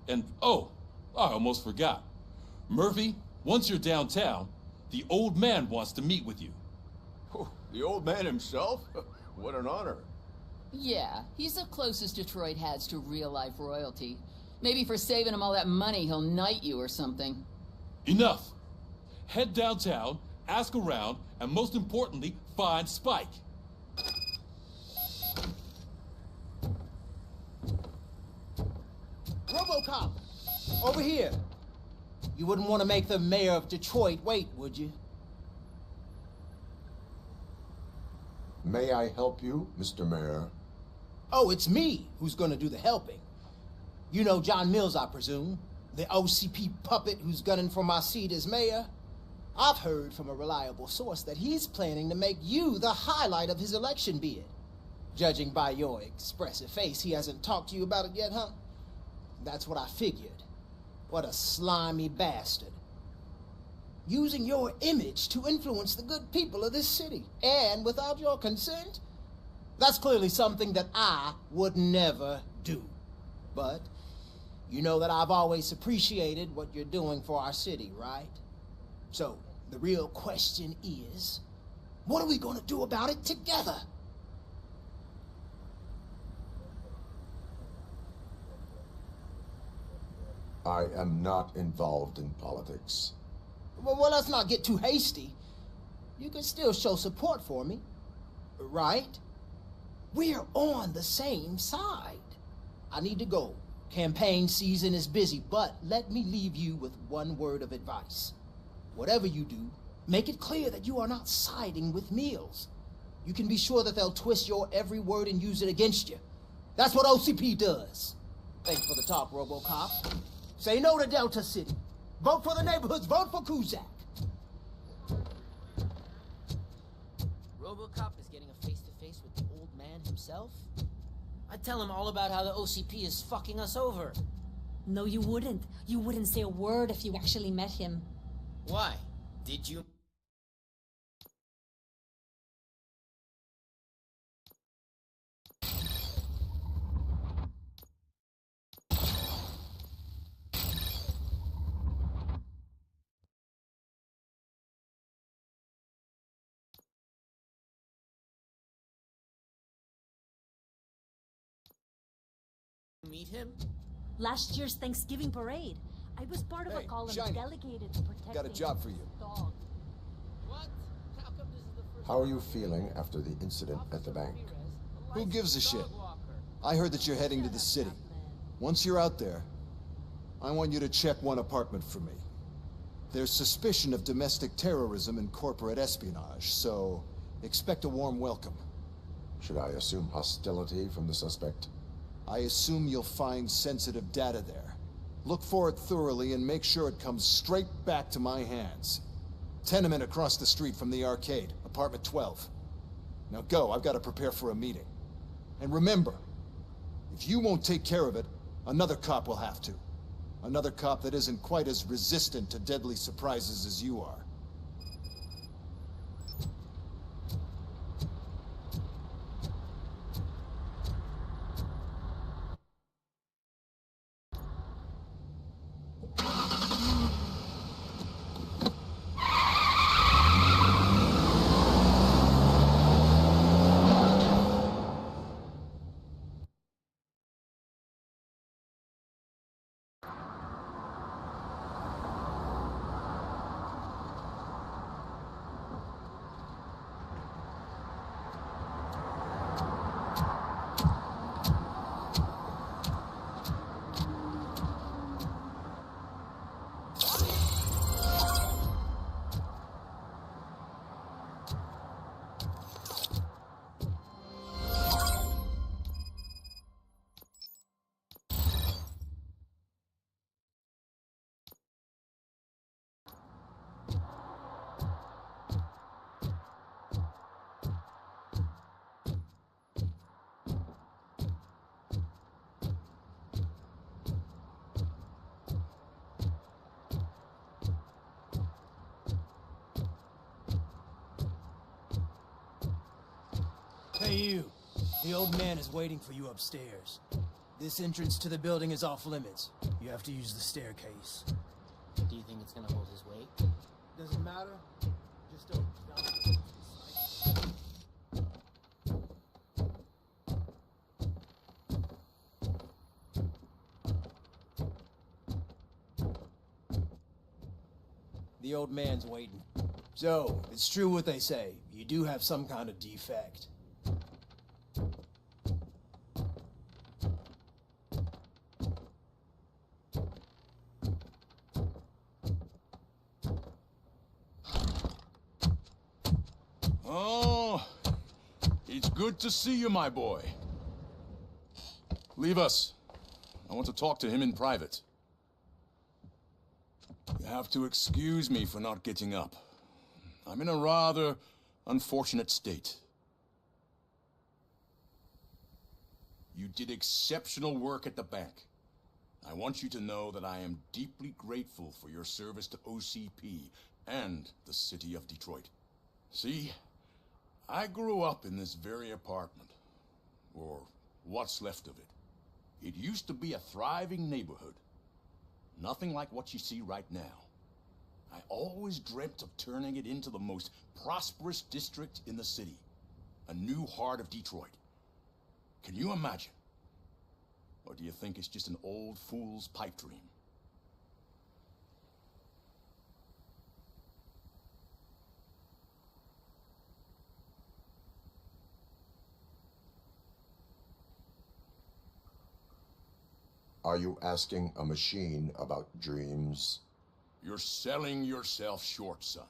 Speaker 12: And, oh, I almost forgot. Murphy, once you're downtown, the old man wants to meet with you.
Speaker 14: Oh, the old man himself? What an honor.
Speaker 17: Yeah, he's the closest Detroit has to real-life royalty. Maybe for saving him all that money, he'll knight you or something.
Speaker 12: Enough. Head downtown, ask around, and most importantly, find Spike.
Speaker 10: Robocop! Over here! You wouldn't want to make the mayor of Detroit wait, would you?
Speaker 2: May I help you, Mr. Mayor?
Speaker 10: Oh, it's me who's gonna do the helping. You know John Mills, I presume? The OCP puppet who's gunning for my seat as mayor? I've heard from a reliable source that he's planning to make you the highlight of his election bid. Judging by your expressive face, he hasn't talked to you about it yet, huh? That's what I figured. What a slimy bastard. Using your image to influence the good people of this city, and without your consent? That's clearly something that I would never do. But you know that I've always appreciated what you're doing for our city, right? So, the real question is, what are we gonna do about it together?
Speaker 2: I am not involved in politics.
Speaker 10: Well, let's not get too hasty. You can still show support for me, right? We're on the same side. I need to go. Campaign season is busy, but let me leave you with one word of advice. Whatever you do, make it clear that you are not siding with Mills. You can be sure that they'll twist your every word and use it against you. That's what OCP does. Thanks for the talk, Robocop. Say no to Delta City. Vote for the neighborhoods. Vote for Kuzak.
Speaker 18: Robocop is getting a face-to-face with the old man himself? I'd tell him all about how the OCP is fucking us over.
Speaker 23: No, you wouldn't. You wouldn't say a word if you actually met him.
Speaker 18: Why? Did you? Meet him?
Speaker 23: Last year's Thanksgiving parade. I was part of a column delegated to protect.
Speaker 21: Got a job for you.
Speaker 18: Dog. What? How come this is the first?
Speaker 2: How are you feeling after the incident at the bank?
Speaker 21: Who gives a shit? I heard that you're heading to the city. Once you're out there, I want you to check one apartment for me. There's suspicion of domestic terrorism and corporate espionage, so expect a warm welcome.
Speaker 2: Should I assume hostility from the suspect?
Speaker 21: I assume you'll find sensitive data there. Look for it thoroughly and make sure it comes straight back to my hands. Tenement across the street from the arcade, apartment 12. Now go, I've got to prepare for a meeting. And remember, if you won't take care of it, another cop will have to. Another cop that isn't quite as resistant to deadly surprises as you are.
Speaker 10: The old man is waiting for you upstairs. This entrance to the building is off limits. You have to use the staircase.
Speaker 18: Do you think it's gonna hold his weight?
Speaker 10: Doesn't matter. Just don't. The old man's waiting. So, it's true what they say. You do have some kind of defect.
Speaker 3: Oh, it's good to see you, my boy. Leave us. I want to talk to him in private. You have to excuse me for not getting up. I'm in a rather unfortunate state. You did exceptional work at the bank. I want you to know that I am deeply grateful for your service to OCP and the city of Detroit. See, I grew up in this very apartment, or what's left of it. It used to be a thriving neighborhood. Nothing like what you see right now. I always dreamt of turning it into the most prosperous district in the city. A new heart of Detroit. Can you imagine? Or do you think it's just an old fool's pipe dream?
Speaker 2: Are you asking a machine about dreams?
Speaker 3: You're selling yourself short, son.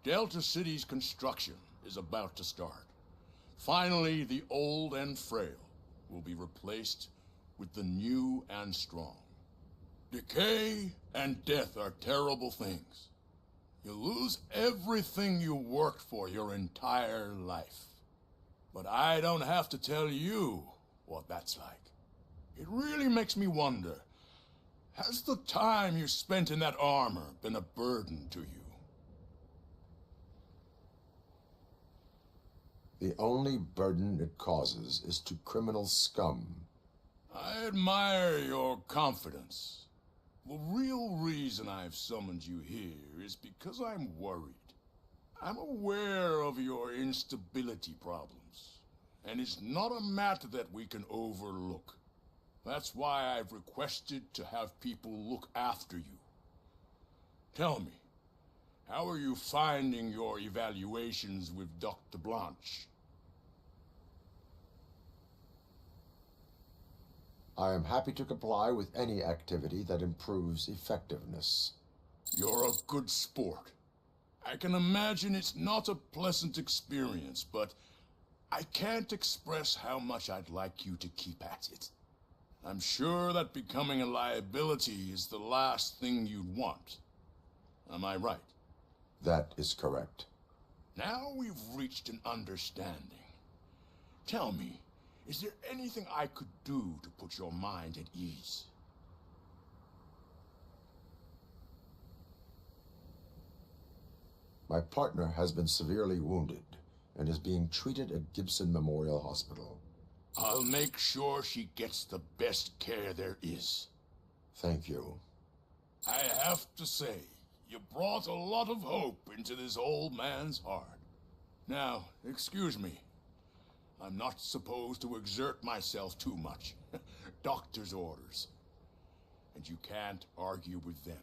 Speaker 3: Delta City's construction is about to start. Finally, the old and frail will be replaced with the new and strong. Decay and death are terrible things. You lose everything you worked for your entire life. But I don't have to tell you what that's like. It really makes me wonder, has the time you spent in that armor been a burden to you?
Speaker 2: The only burden it causes is to criminal scum.
Speaker 3: I admire your confidence. The real reason I've summoned you here is because I'm worried. I'm aware of your instability problems, and it's not a matter that we can overlook. That's why I've requested to have people look after you. Tell me, how are you finding your evaluations with Dr. Blanche?
Speaker 2: I am happy to comply with any activity that improves effectiveness.
Speaker 3: You're a good sport. I can imagine it's not a pleasant experience, but I can't express how much I'd like you to keep at it. I'm sure that becoming a liability is the last thing you'd want. Am I right?
Speaker 2: That is correct.
Speaker 3: Now we've reached an understanding. Tell me, is there anything I could do to put your mind at ease?
Speaker 2: My partner has been severely wounded and is being treated at Gibson Memorial Hospital.
Speaker 3: I'll make sure she gets the best care there is.
Speaker 2: Thank you.
Speaker 3: I have to say, you brought a lot of hope into this old man's heart. Now, excuse me. I'm not supposed to exert myself too much. Doctor's orders. And you can't argue with them.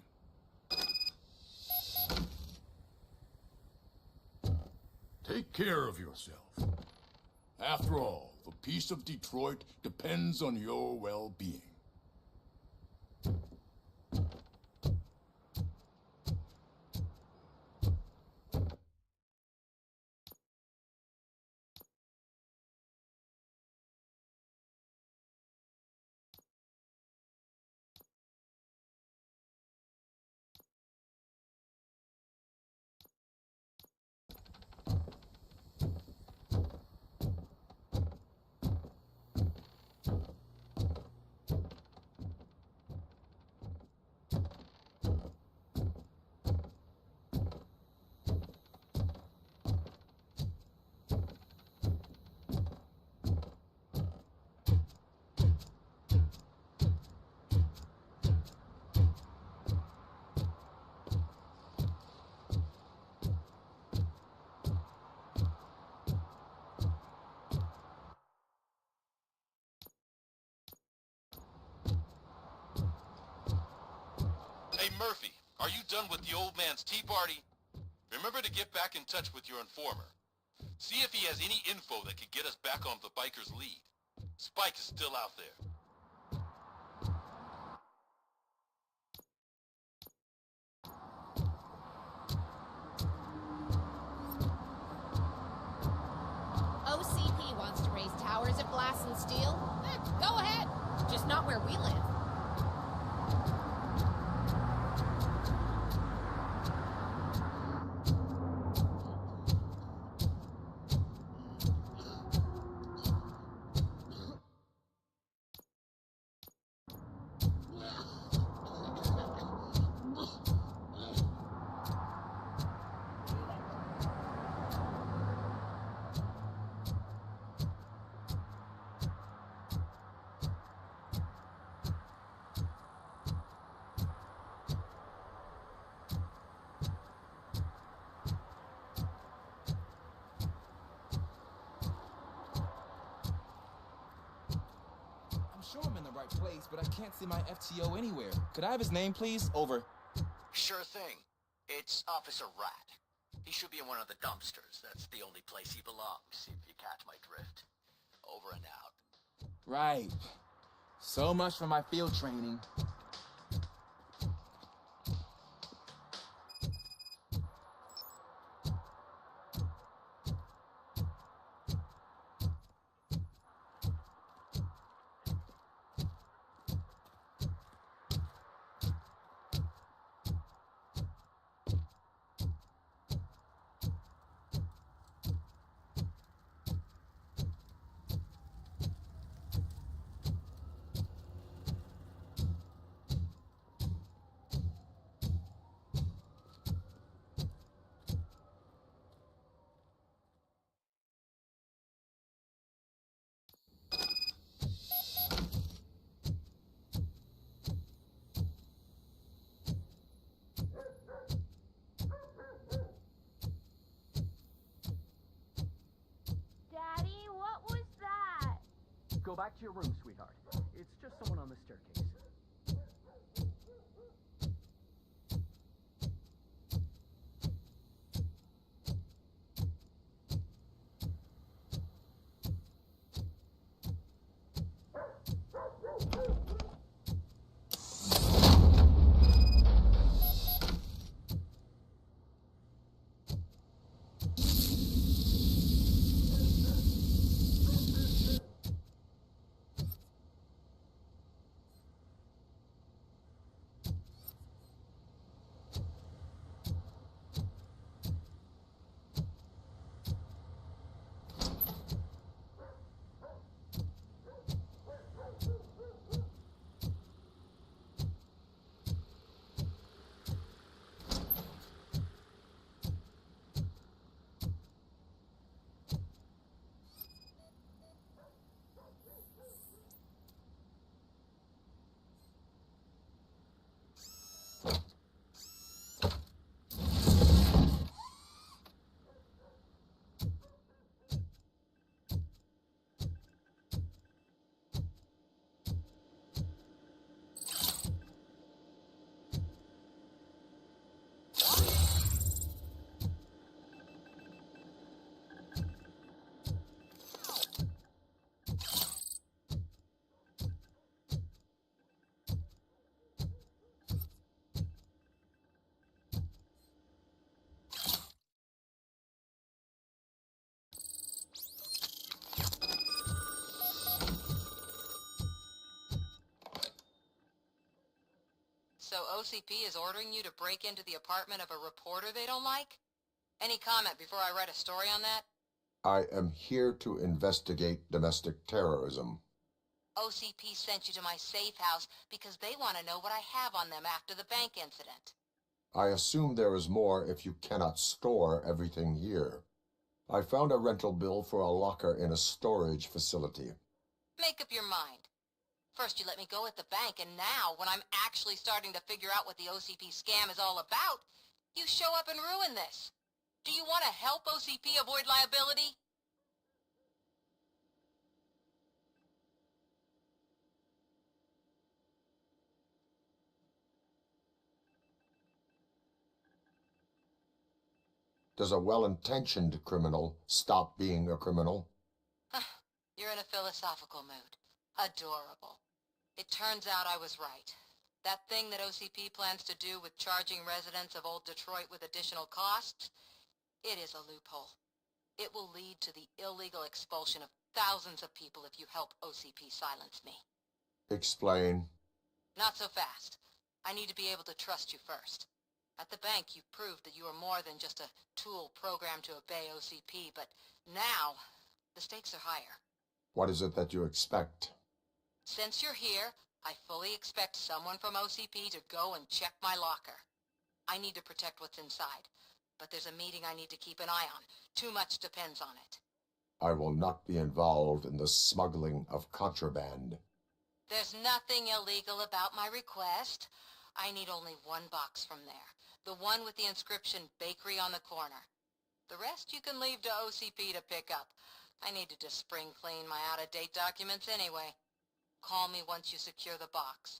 Speaker 3: Take care of yourself. After all, the peace of Detroit depends on your well-being.
Speaker 6: Murphy, are you done with the old man's tea party? Remember to get back in touch with your informer. See if he has any info that could get us back on the biker's lead. Spike is still out there.
Speaker 1: OCP wants to raise towers of glass and steel? Go ahead. Just not where we live.
Speaker 7: Sure I'm in the right place, but I can't see my FTO anywhere. Could I have his name, please? Over.
Speaker 11: Sure thing. It's Officer Rat. He should be in one of the dumpsters. That's the only place he belongs, if you catch my drift. Over and out.
Speaker 7: Right. So much for my field training.
Speaker 24: Go back to your room, sweetheart. It's just someone on the staircase.
Speaker 19: So OCP is ordering you to break into the apartment of a reporter they don't like? Any comment before I write a story on that?
Speaker 2: I am here to investigate domestic terrorism.
Speaker 19: OCP sent you to my safe house because they want to know what I have on them after the bank incident.
Speaker 2: I assume there is more if you cannot store everything here. I found a rental bill for a locker in a storage facility.
Speaker 19: Make up your mind. First you let me go at the bank, and now, when I'm actually starting to figure out what the OCP scam is all about, you show up and ruin this. Do you want to help OCP avoid liability?
Speaker 2: Does a well-intentioned criminal stop being a criminal?
Speaker 19: You're in a philosophical mood. Adorable. It turns out I was right. That thing that OCP plans to do with charging residents of Old Detroit with additional costs, it is a loophole. It will lead to the illegal expulsion of thousands of people if you help OCP silence me.
Speaker 2: Explain.
Speaker 19: Not so fast. I need to be able to trust you first. At the bank, you proved that you are more than just a tool programmed to obey OCP, but now, the stakes are higher.
Speaker 2: What is it that you expect?
Speaker 19: Since you're here, I fully expect someone from OCP to go and check my locker. I need to protect what's inside, but there's a meeting I need to keep an eye on. Too much depends on it.
Speaker 2: I will not be involved in the smuggling of contraband.
Speaker 19: There's nothing illegal about my request. I need only one box from there. The one with the inscription Bakery on the corner. The rest you can leave to OCP to pick up. I needed to spring clean my out-of-date documents anyway. Call me once you secure the box.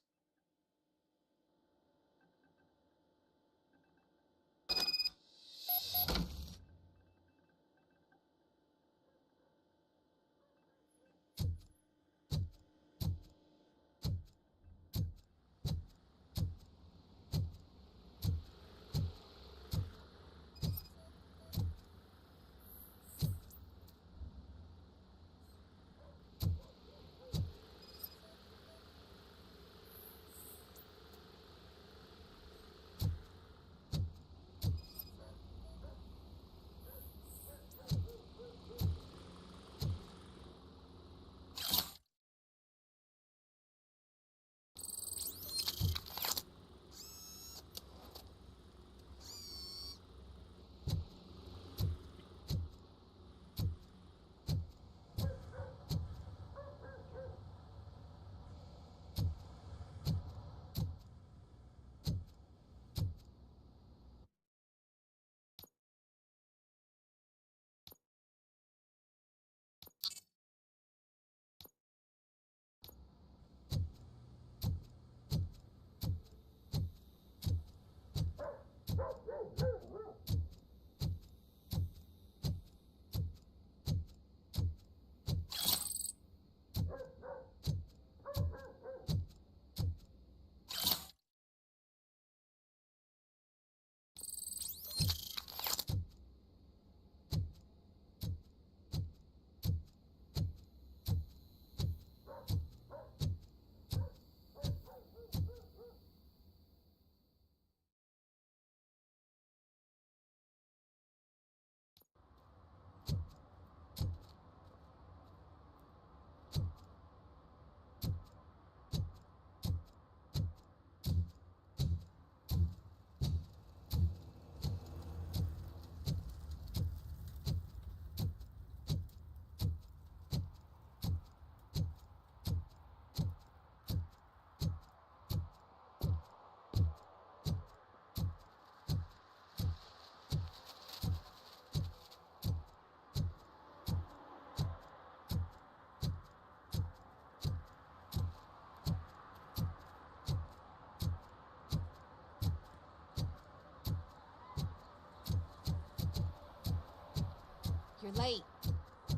Speaker 1: You're late.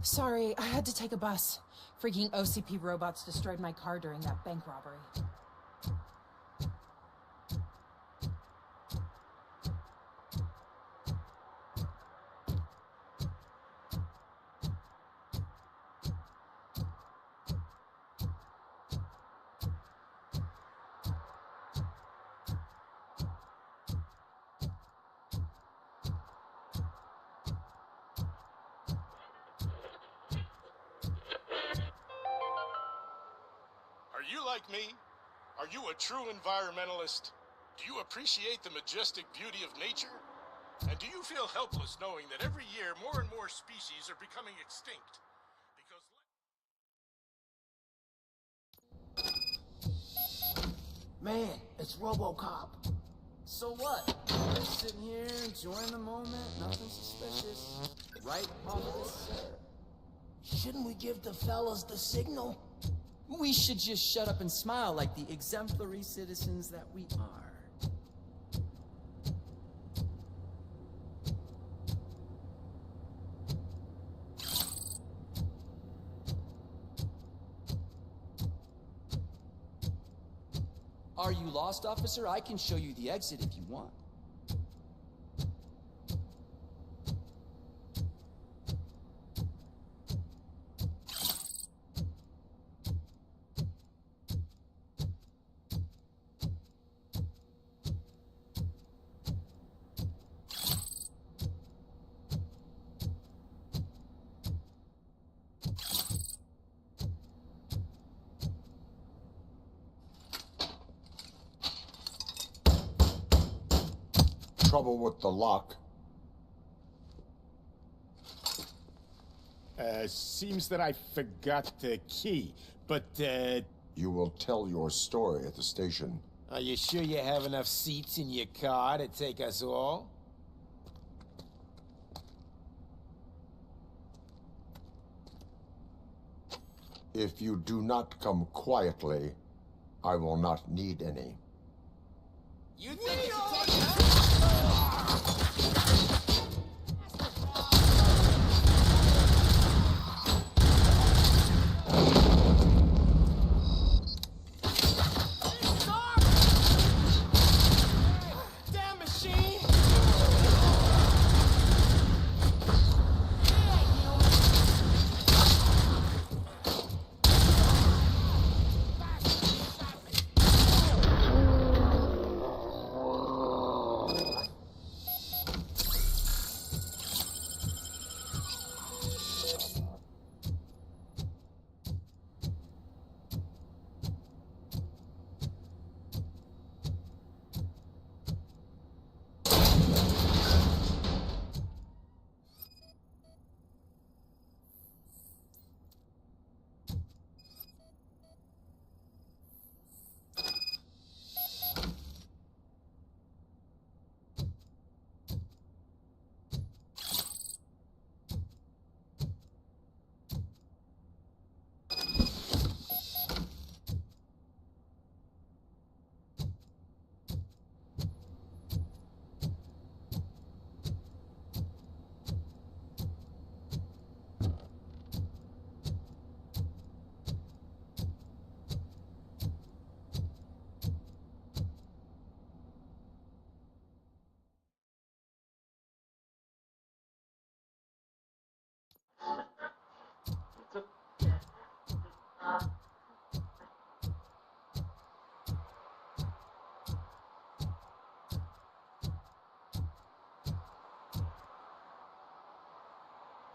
Speaker 5: Sorry, I had to take a bus. Freaking OCP robots destroyed my car during that bank robbery.
Speaker 8: Are you like me? Are you a true environmentalist? Do you appreciate the majestic beauty of nature? And do you feel helpless knowing that every year more and more species are becoming extinct?
Speaker 18: Man, it's Robocop. So what? Just sitting here enjoying the moment, nothing suspicious. Right, officer? Shouldn't we give the fellas the signal?
Speaker 7: We should just shut up and smile like the exemplary citizens that we are.
Speaker 15: Are you lost, officer? I can show you the exit if you want.
Speaker 2: Trouble with the lock.
Speaker 16: Seems that I forgot the key, but,
Speaker 2: You will tell your story at the station.
Speaker 18: Are you sure you have enough seats in your car to take us all?
Speaker 2: If you do not come quietly, I will not need any.
Speaker 18: You think you should
Speaker 10: Damn machine!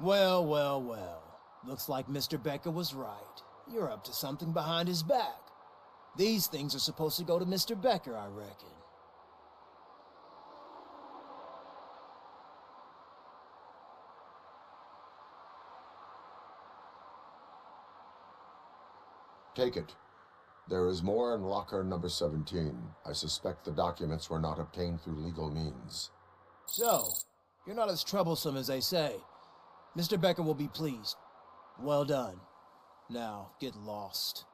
Speaker 10: Well, well, well. Looks like Mr. Becker was right. You're up to something behind his back. These things are supposed to go to Mr. Becker, I reckon.
Speaker 2: Take it. There is more in locker number 17. I suspect the documents were not obtained through legal means.
Speaker 10: So, you're not as troublesome as they say. Mr. Becker will be pleased. Well done. Now, get lost.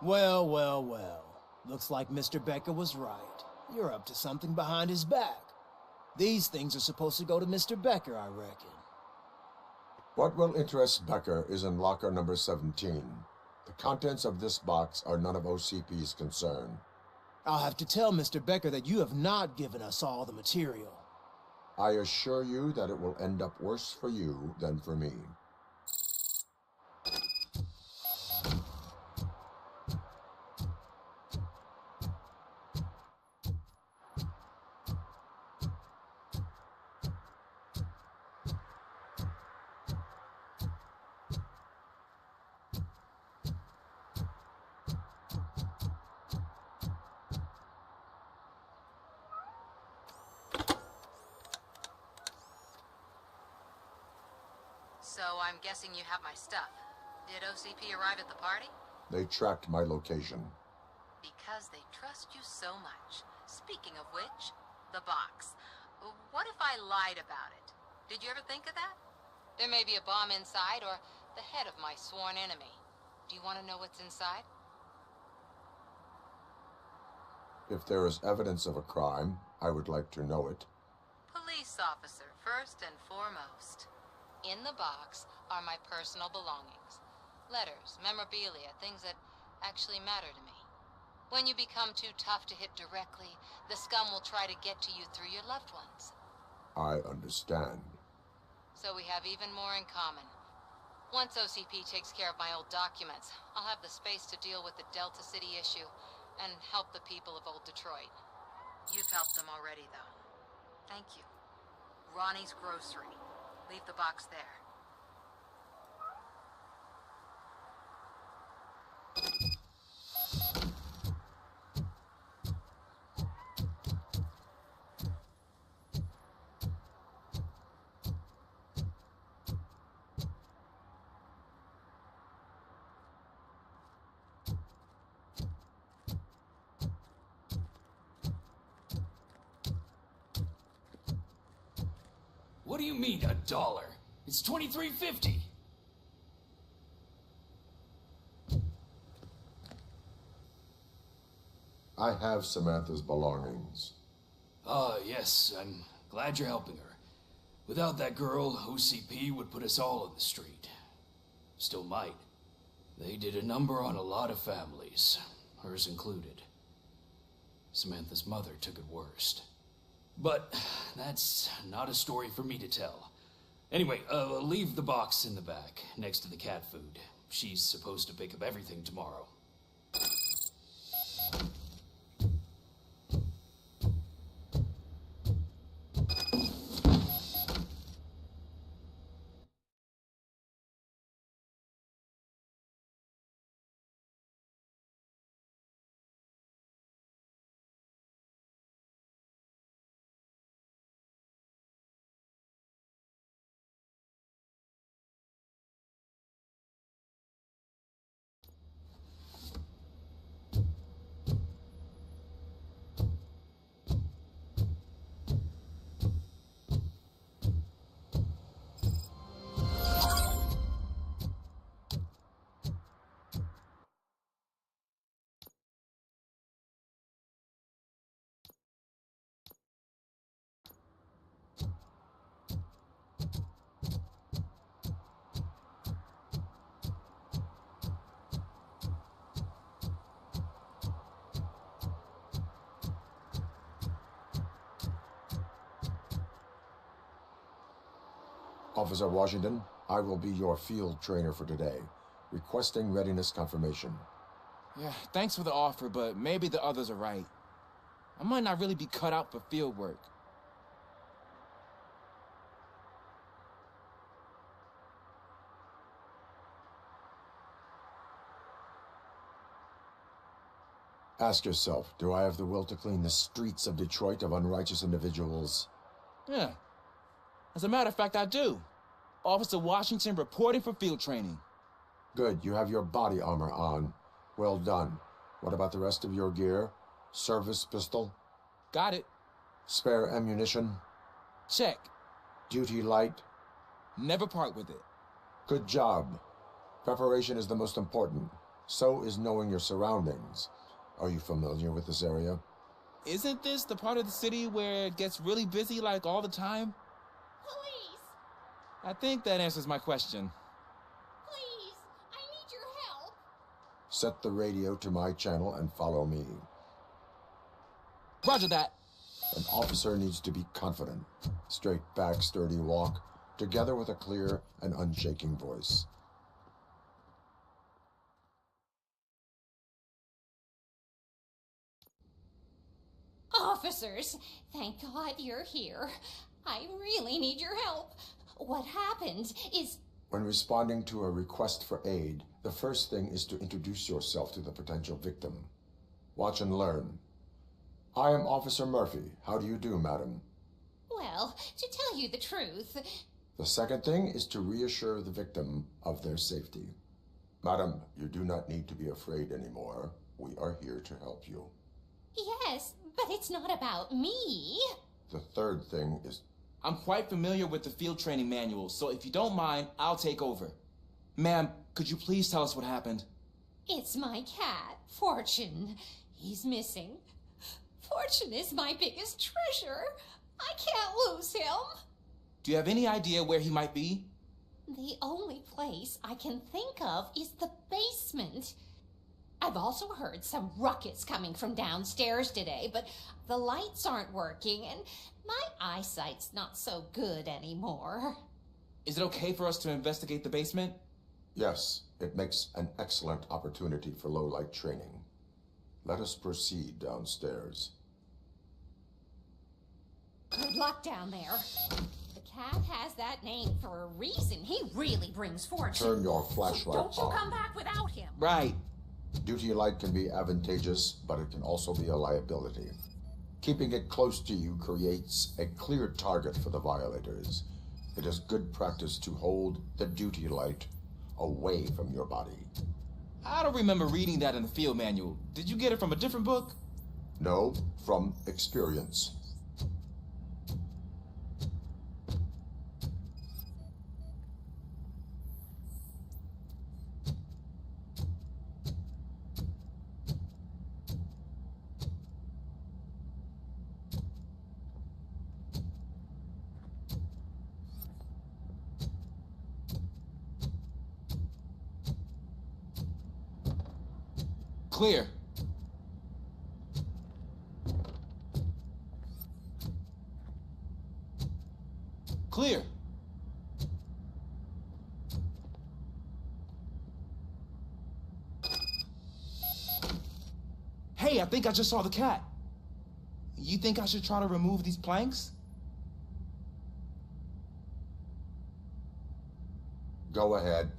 Speaker 10: Well, well, well. Looks like Mr. Becker was right. You're up to something behind his back. These things are supposed to go to Mr. Becker, I reckon.
Speaker 2: What will interest Becker is in locker number 17. The contents of this box are none of OCP's concern.
Speaker 10: I'll have to tell Mr. Becker that you have not given us all the material.
Speaker 2: I assure you that it will end up worse for you than for me.
Speaker 19: So I'm guessing you have my stuff. Did OCP arrive at the party?
Speaker 2: They tracked my location.
Speaker 19: Because they trust you so much. Speaking of which, the box. What if I lied about it? Did you ever think of that? There may be a bomb inside or the head of my sworn enemy. Do you want to know what's inside?
Speaker 2: If there is evidence of a crime, I would like to know it.
Speaker 19: Police officer, first and foremost. In the box are my personal belongings. Letters, memorabilia, things that actually matter to me. When you become too tough to hit directly, the scum will try to get to you through your loved ones.
Speaker 2: I understand.
Speaker 19: So we have even more in common. Once OCP takes care of my old documents, I'll have the space to deal with the Delta City issue and help the people of Old Detroit. You've helped them already, though. Thank you. Ronnie's Grocery. Leave the box there.
Speaker 15: What do you mean, $1? It's $23.50.
Speaker 2: I have Samantha's belongings.
Speaker 15: Ah, yes, I'm glad you're helping her. Without that girl, OCP would put us all on the street. Still might. They did a number on a lot of families, hers included. Samantha's mother took it worst. But that's not a story for me to tell. Anyway, leave the box in the back, next to the cat food. She's supposed to pick up everything tomorrow.
Speaker 2: Officer Washington, I will be your field trainer for today. Requesting readiness confirmation.
Speaker 7: Yeah, thanks for the offer, but maybe the others are right. I might not really be cut out for field work.
Speaker 2: Ask yourself, do I have the will to clean the streets of Detroit of unrighteous individuals?
Speaker 7: Yeah. As a matter of fact, I do. Officer Washington reporting for field training.
Speaker 2: Good, you have your body armor on. Well done. What about the rest of your gear? Service pistol?
Speaker 7: Got it.
Speaker 2: Spare ammunition?
Speaker 7: Check.
Speaker 2: Duty light?
Speaker 7: Never part with it.
Speaker 2: Good job. Preparation is the most important. So is knowing your surroundings. Are you familiar with this area?
Speaker 7: Isn't this the part of the city where it gets really busy like all the time?
Speaker 1: Police!
Speaker 7: I think that answers my question.
Speaker 1: Please! I need your help!
Speaker 2: Set the radio to my channel and follow me.
Speaker 7: Roger that.
Speaker 2: An officer needs to be confident. Straight back, sturdy walk, together with a clear and unshaking voice.
Speaker 1: Officers, thank God you're here. I really need your help. What happened is...
Speaker 2: When responding to a request for aid, the first thing is to introduce yourself to the potential victim. Watch and learn. I am Officer Murphy. How do you do, madam?
Speaker 1: Well, to tell you the truth...
Speaker 2: The second thing is to reassure the victim of their safety. Madam, you do not need to be afraid anymore. We are here to help you.
Speaker 1: Yes, but it's not about me.
Speaker 2: The third thing is...
Speaker 7: I'm quite familiar with the field training manual, so if you don't mind, I'll take over. Ma'am, could you please tell us what happened?
Speaker 1: It's my cat, Fortune. He's missing. Fortune is my biggest treasure. I can't lose him.
Speaker 7: Do you have any idea where he might be?
Speaker 1: The only place I can think of is the basement. I've also heard some ruckus coming from downstairs today, but the lights aren't working and my eyesight's not so good anymore.
Speaker 7: Is it okay for us to investigate the basement?
Speaker 2: Yes, it makes an excellent opportunity for low-light training. Let us proceed downstairs.
Speaker 1: Good luck down there. The cat has that name for a reason. He really brings fortune.
Speaker 2: Turn your flashlight
Speaker 1: Don't you
Speaker 2: on.
Speaker 1: come back without him.
Speaker 7: Right.
Speaker 2: Duty light can be advantageous, but it can also be a liability. Keeping it close to you creates a clear target for the violators. It is good practice to hold the duty light away from your body.
Speaker 7: I don't remember reading that in the field manual. Did you get it from a different book?
Speaker 2: No, from experience.
Speaker 7: Clear. Clear. Hey, I think I just saw the cat. You think I should try to remove these planks?
Speaker 2: Go ahead.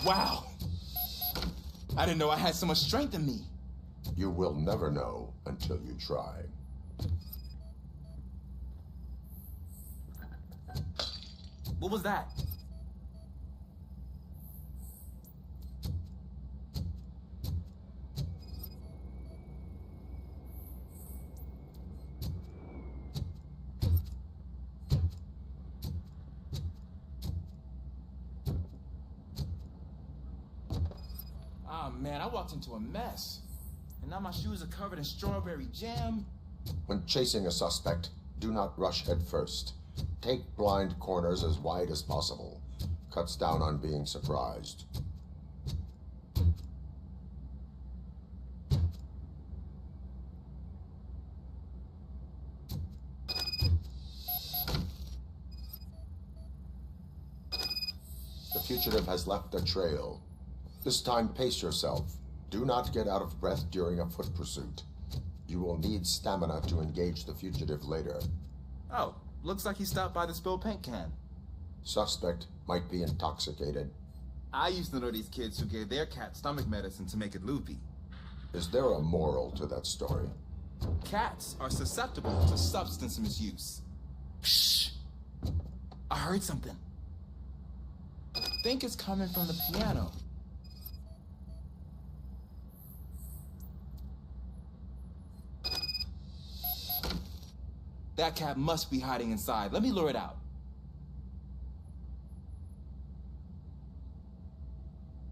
Speaker 7: Wow. I didn't know I had so much strength in me.
Speaker 2: You will never know until you try.
Speaker 7: What was that? Oh man, I walked into a mess. And now my shoes are covered in strawberry jam.
Speaker 2: When chasing a suspect, do not rush head first. Take blind corners as wide as possible. Cuts down on being surprised. The fugitive has left a trail. This time, pace yourself. Do not get out of breath during a foot pursuit. You will need stamina to engage the fugitive later.
Speaker 7: Oh, looks like he stopped by the spilled paint can.
Speaker 2: Suspect might be intoxicated.
Speaker 7: I used to know these kids who gave their cat stomach medicine to make it loopy.
Speaker 2: Is there a moral to that story?
Speaker 7: Cats are susceptible to substance misuse. Shh! I heard something. I think it's coming from the piano. That cat must be hiding inside. Let me lure it out.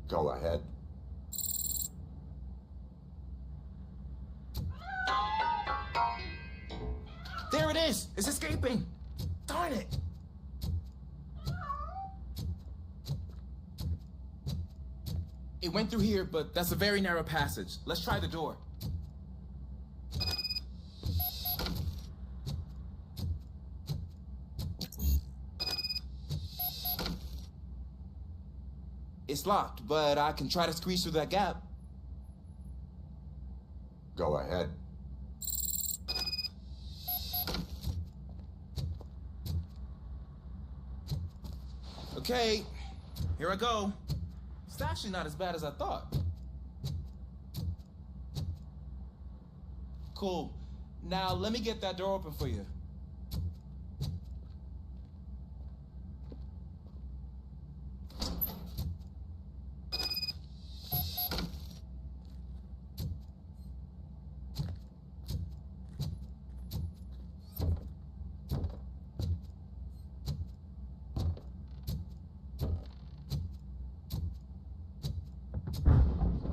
Speaker 2: Go ahead.
Speaker 7: There it is! It's escaping! Darn it! It went through here, but that's a very narrow passage. Let's try the door. It's locked, but I can try to squeeze through that gap.
Speaker 2: Go ahead.
Speaker 7: Okay, here I go. It's actually not as bad as I thought. Cool. Now let me get that door open for you.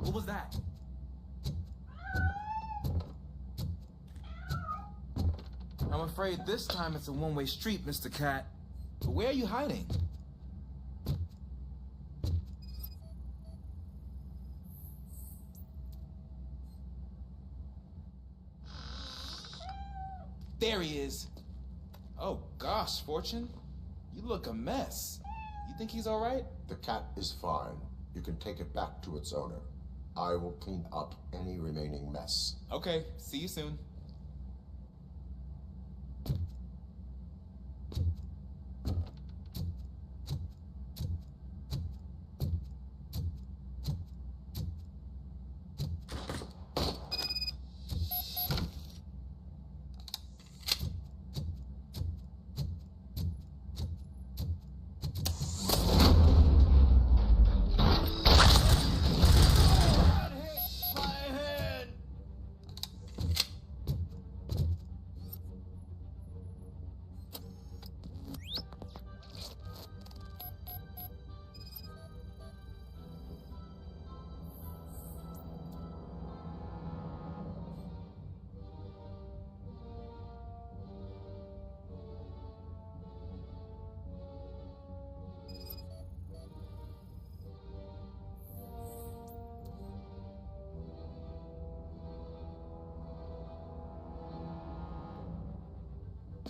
Speaker 7: What was that? I'm afraid this time it's a one-way street, Mr. Cat. But where are you hiding? There he is. Oh gosh, Fortune. You look a mess. You think he's all right?
Speaker 2: The cat is fine. You can take it back to its owner. I will clean up any remaining mess.
Speaker 7: Okay, see you soon.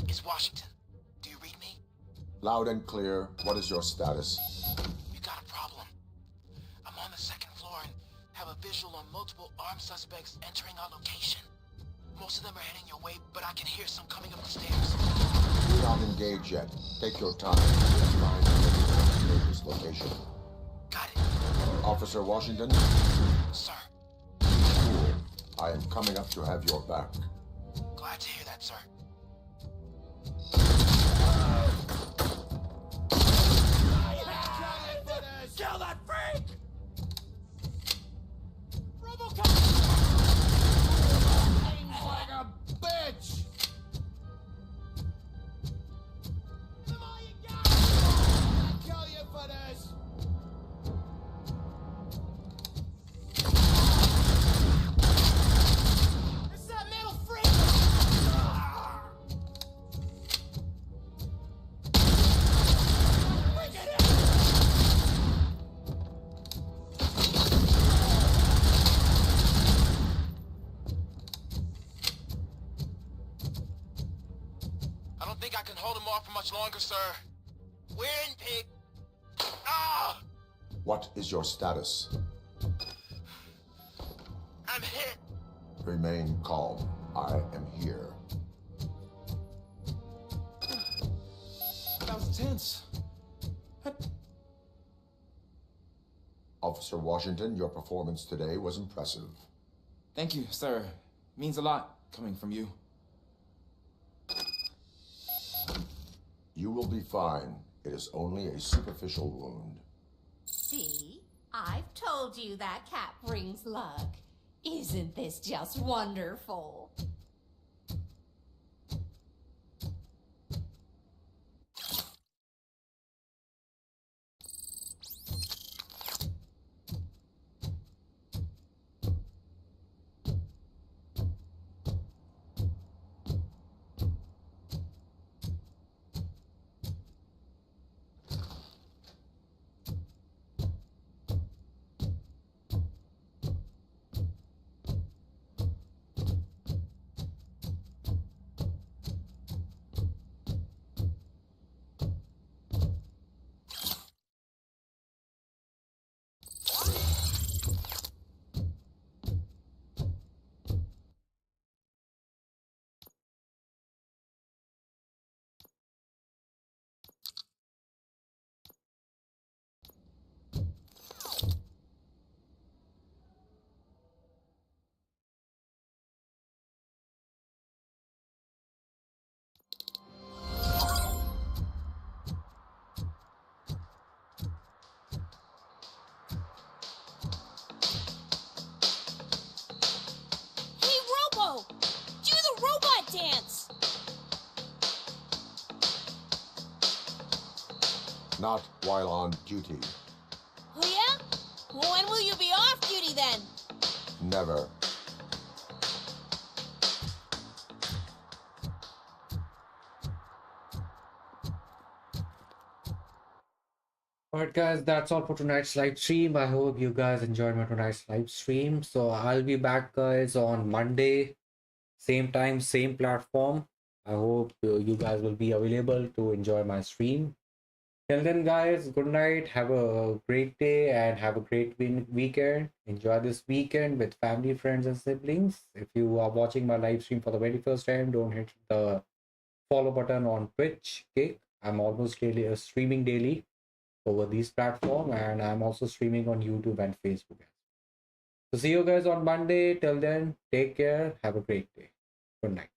Speaker 6: It's Washington. Do you read me?
Speaker 2: Loud and clear. What is your status?
Speaker 6: You got a problem. I'm on the second floor and have a visual on multiple armed suspects entering our location. Most of them are heading your way, but I can hear some coming up the stairs.
Speaker 2: Do not engage yet. Take your time. Let's find the nearest location.
Speaker 6: Got it.
Speaker 2: Officer Washington?
Speaker 6: Sir.
Speaker 2: Cool. I am coming up to have your back.
Speaker 6: Glad to hear that, sir.
Speaker 18: Kill that freak! Robocop! Things like a bitch! Come on, you got it! I'll kill you for this! It's that metal freak!
Speaker 6: I don't think I can hold him off for much longer, sir. We're in, pig. Ah!
Speaker 2: What is your status?
Speaker 6: I'm hit.
Speaker 2: Remain calm. I am here.
Speaker 7: That was tense.
Speaker 2: Officer Washington, your performance today was impressive.
Speaker 7: Thank you, sir. Means a lot coming from you.
Speaker 2: You will be fine. It is only a superficial wound.
Speaker 1: See? I've told you that cat brings luck. Isn't this just wonderful?
Speaker 2: not while on duty.
Speaker 4: Oh yeah? Well, when will you be off duty then?
Speaker 2: Never.
Speaker 13: Alright guys, that's all for tonight's live stream. I hope you guys enjoyed my tonight's live stream. So I'll be back guys on Monday, same time, same platform. I hope you guys will be available to enjoy my stream. Till then guys, good night, have a great day and have a great weekend. Enjoy this weekend with family, friends and siblings. If you are watching my live stream for the very first time, don't hit the follow button on Twitch, Kick. I'm almost streaming daily over these platforms, and I'm also streaming on YouTube and Facebook. So see you guys on Monday. Till then, take care, have a great day. Good night.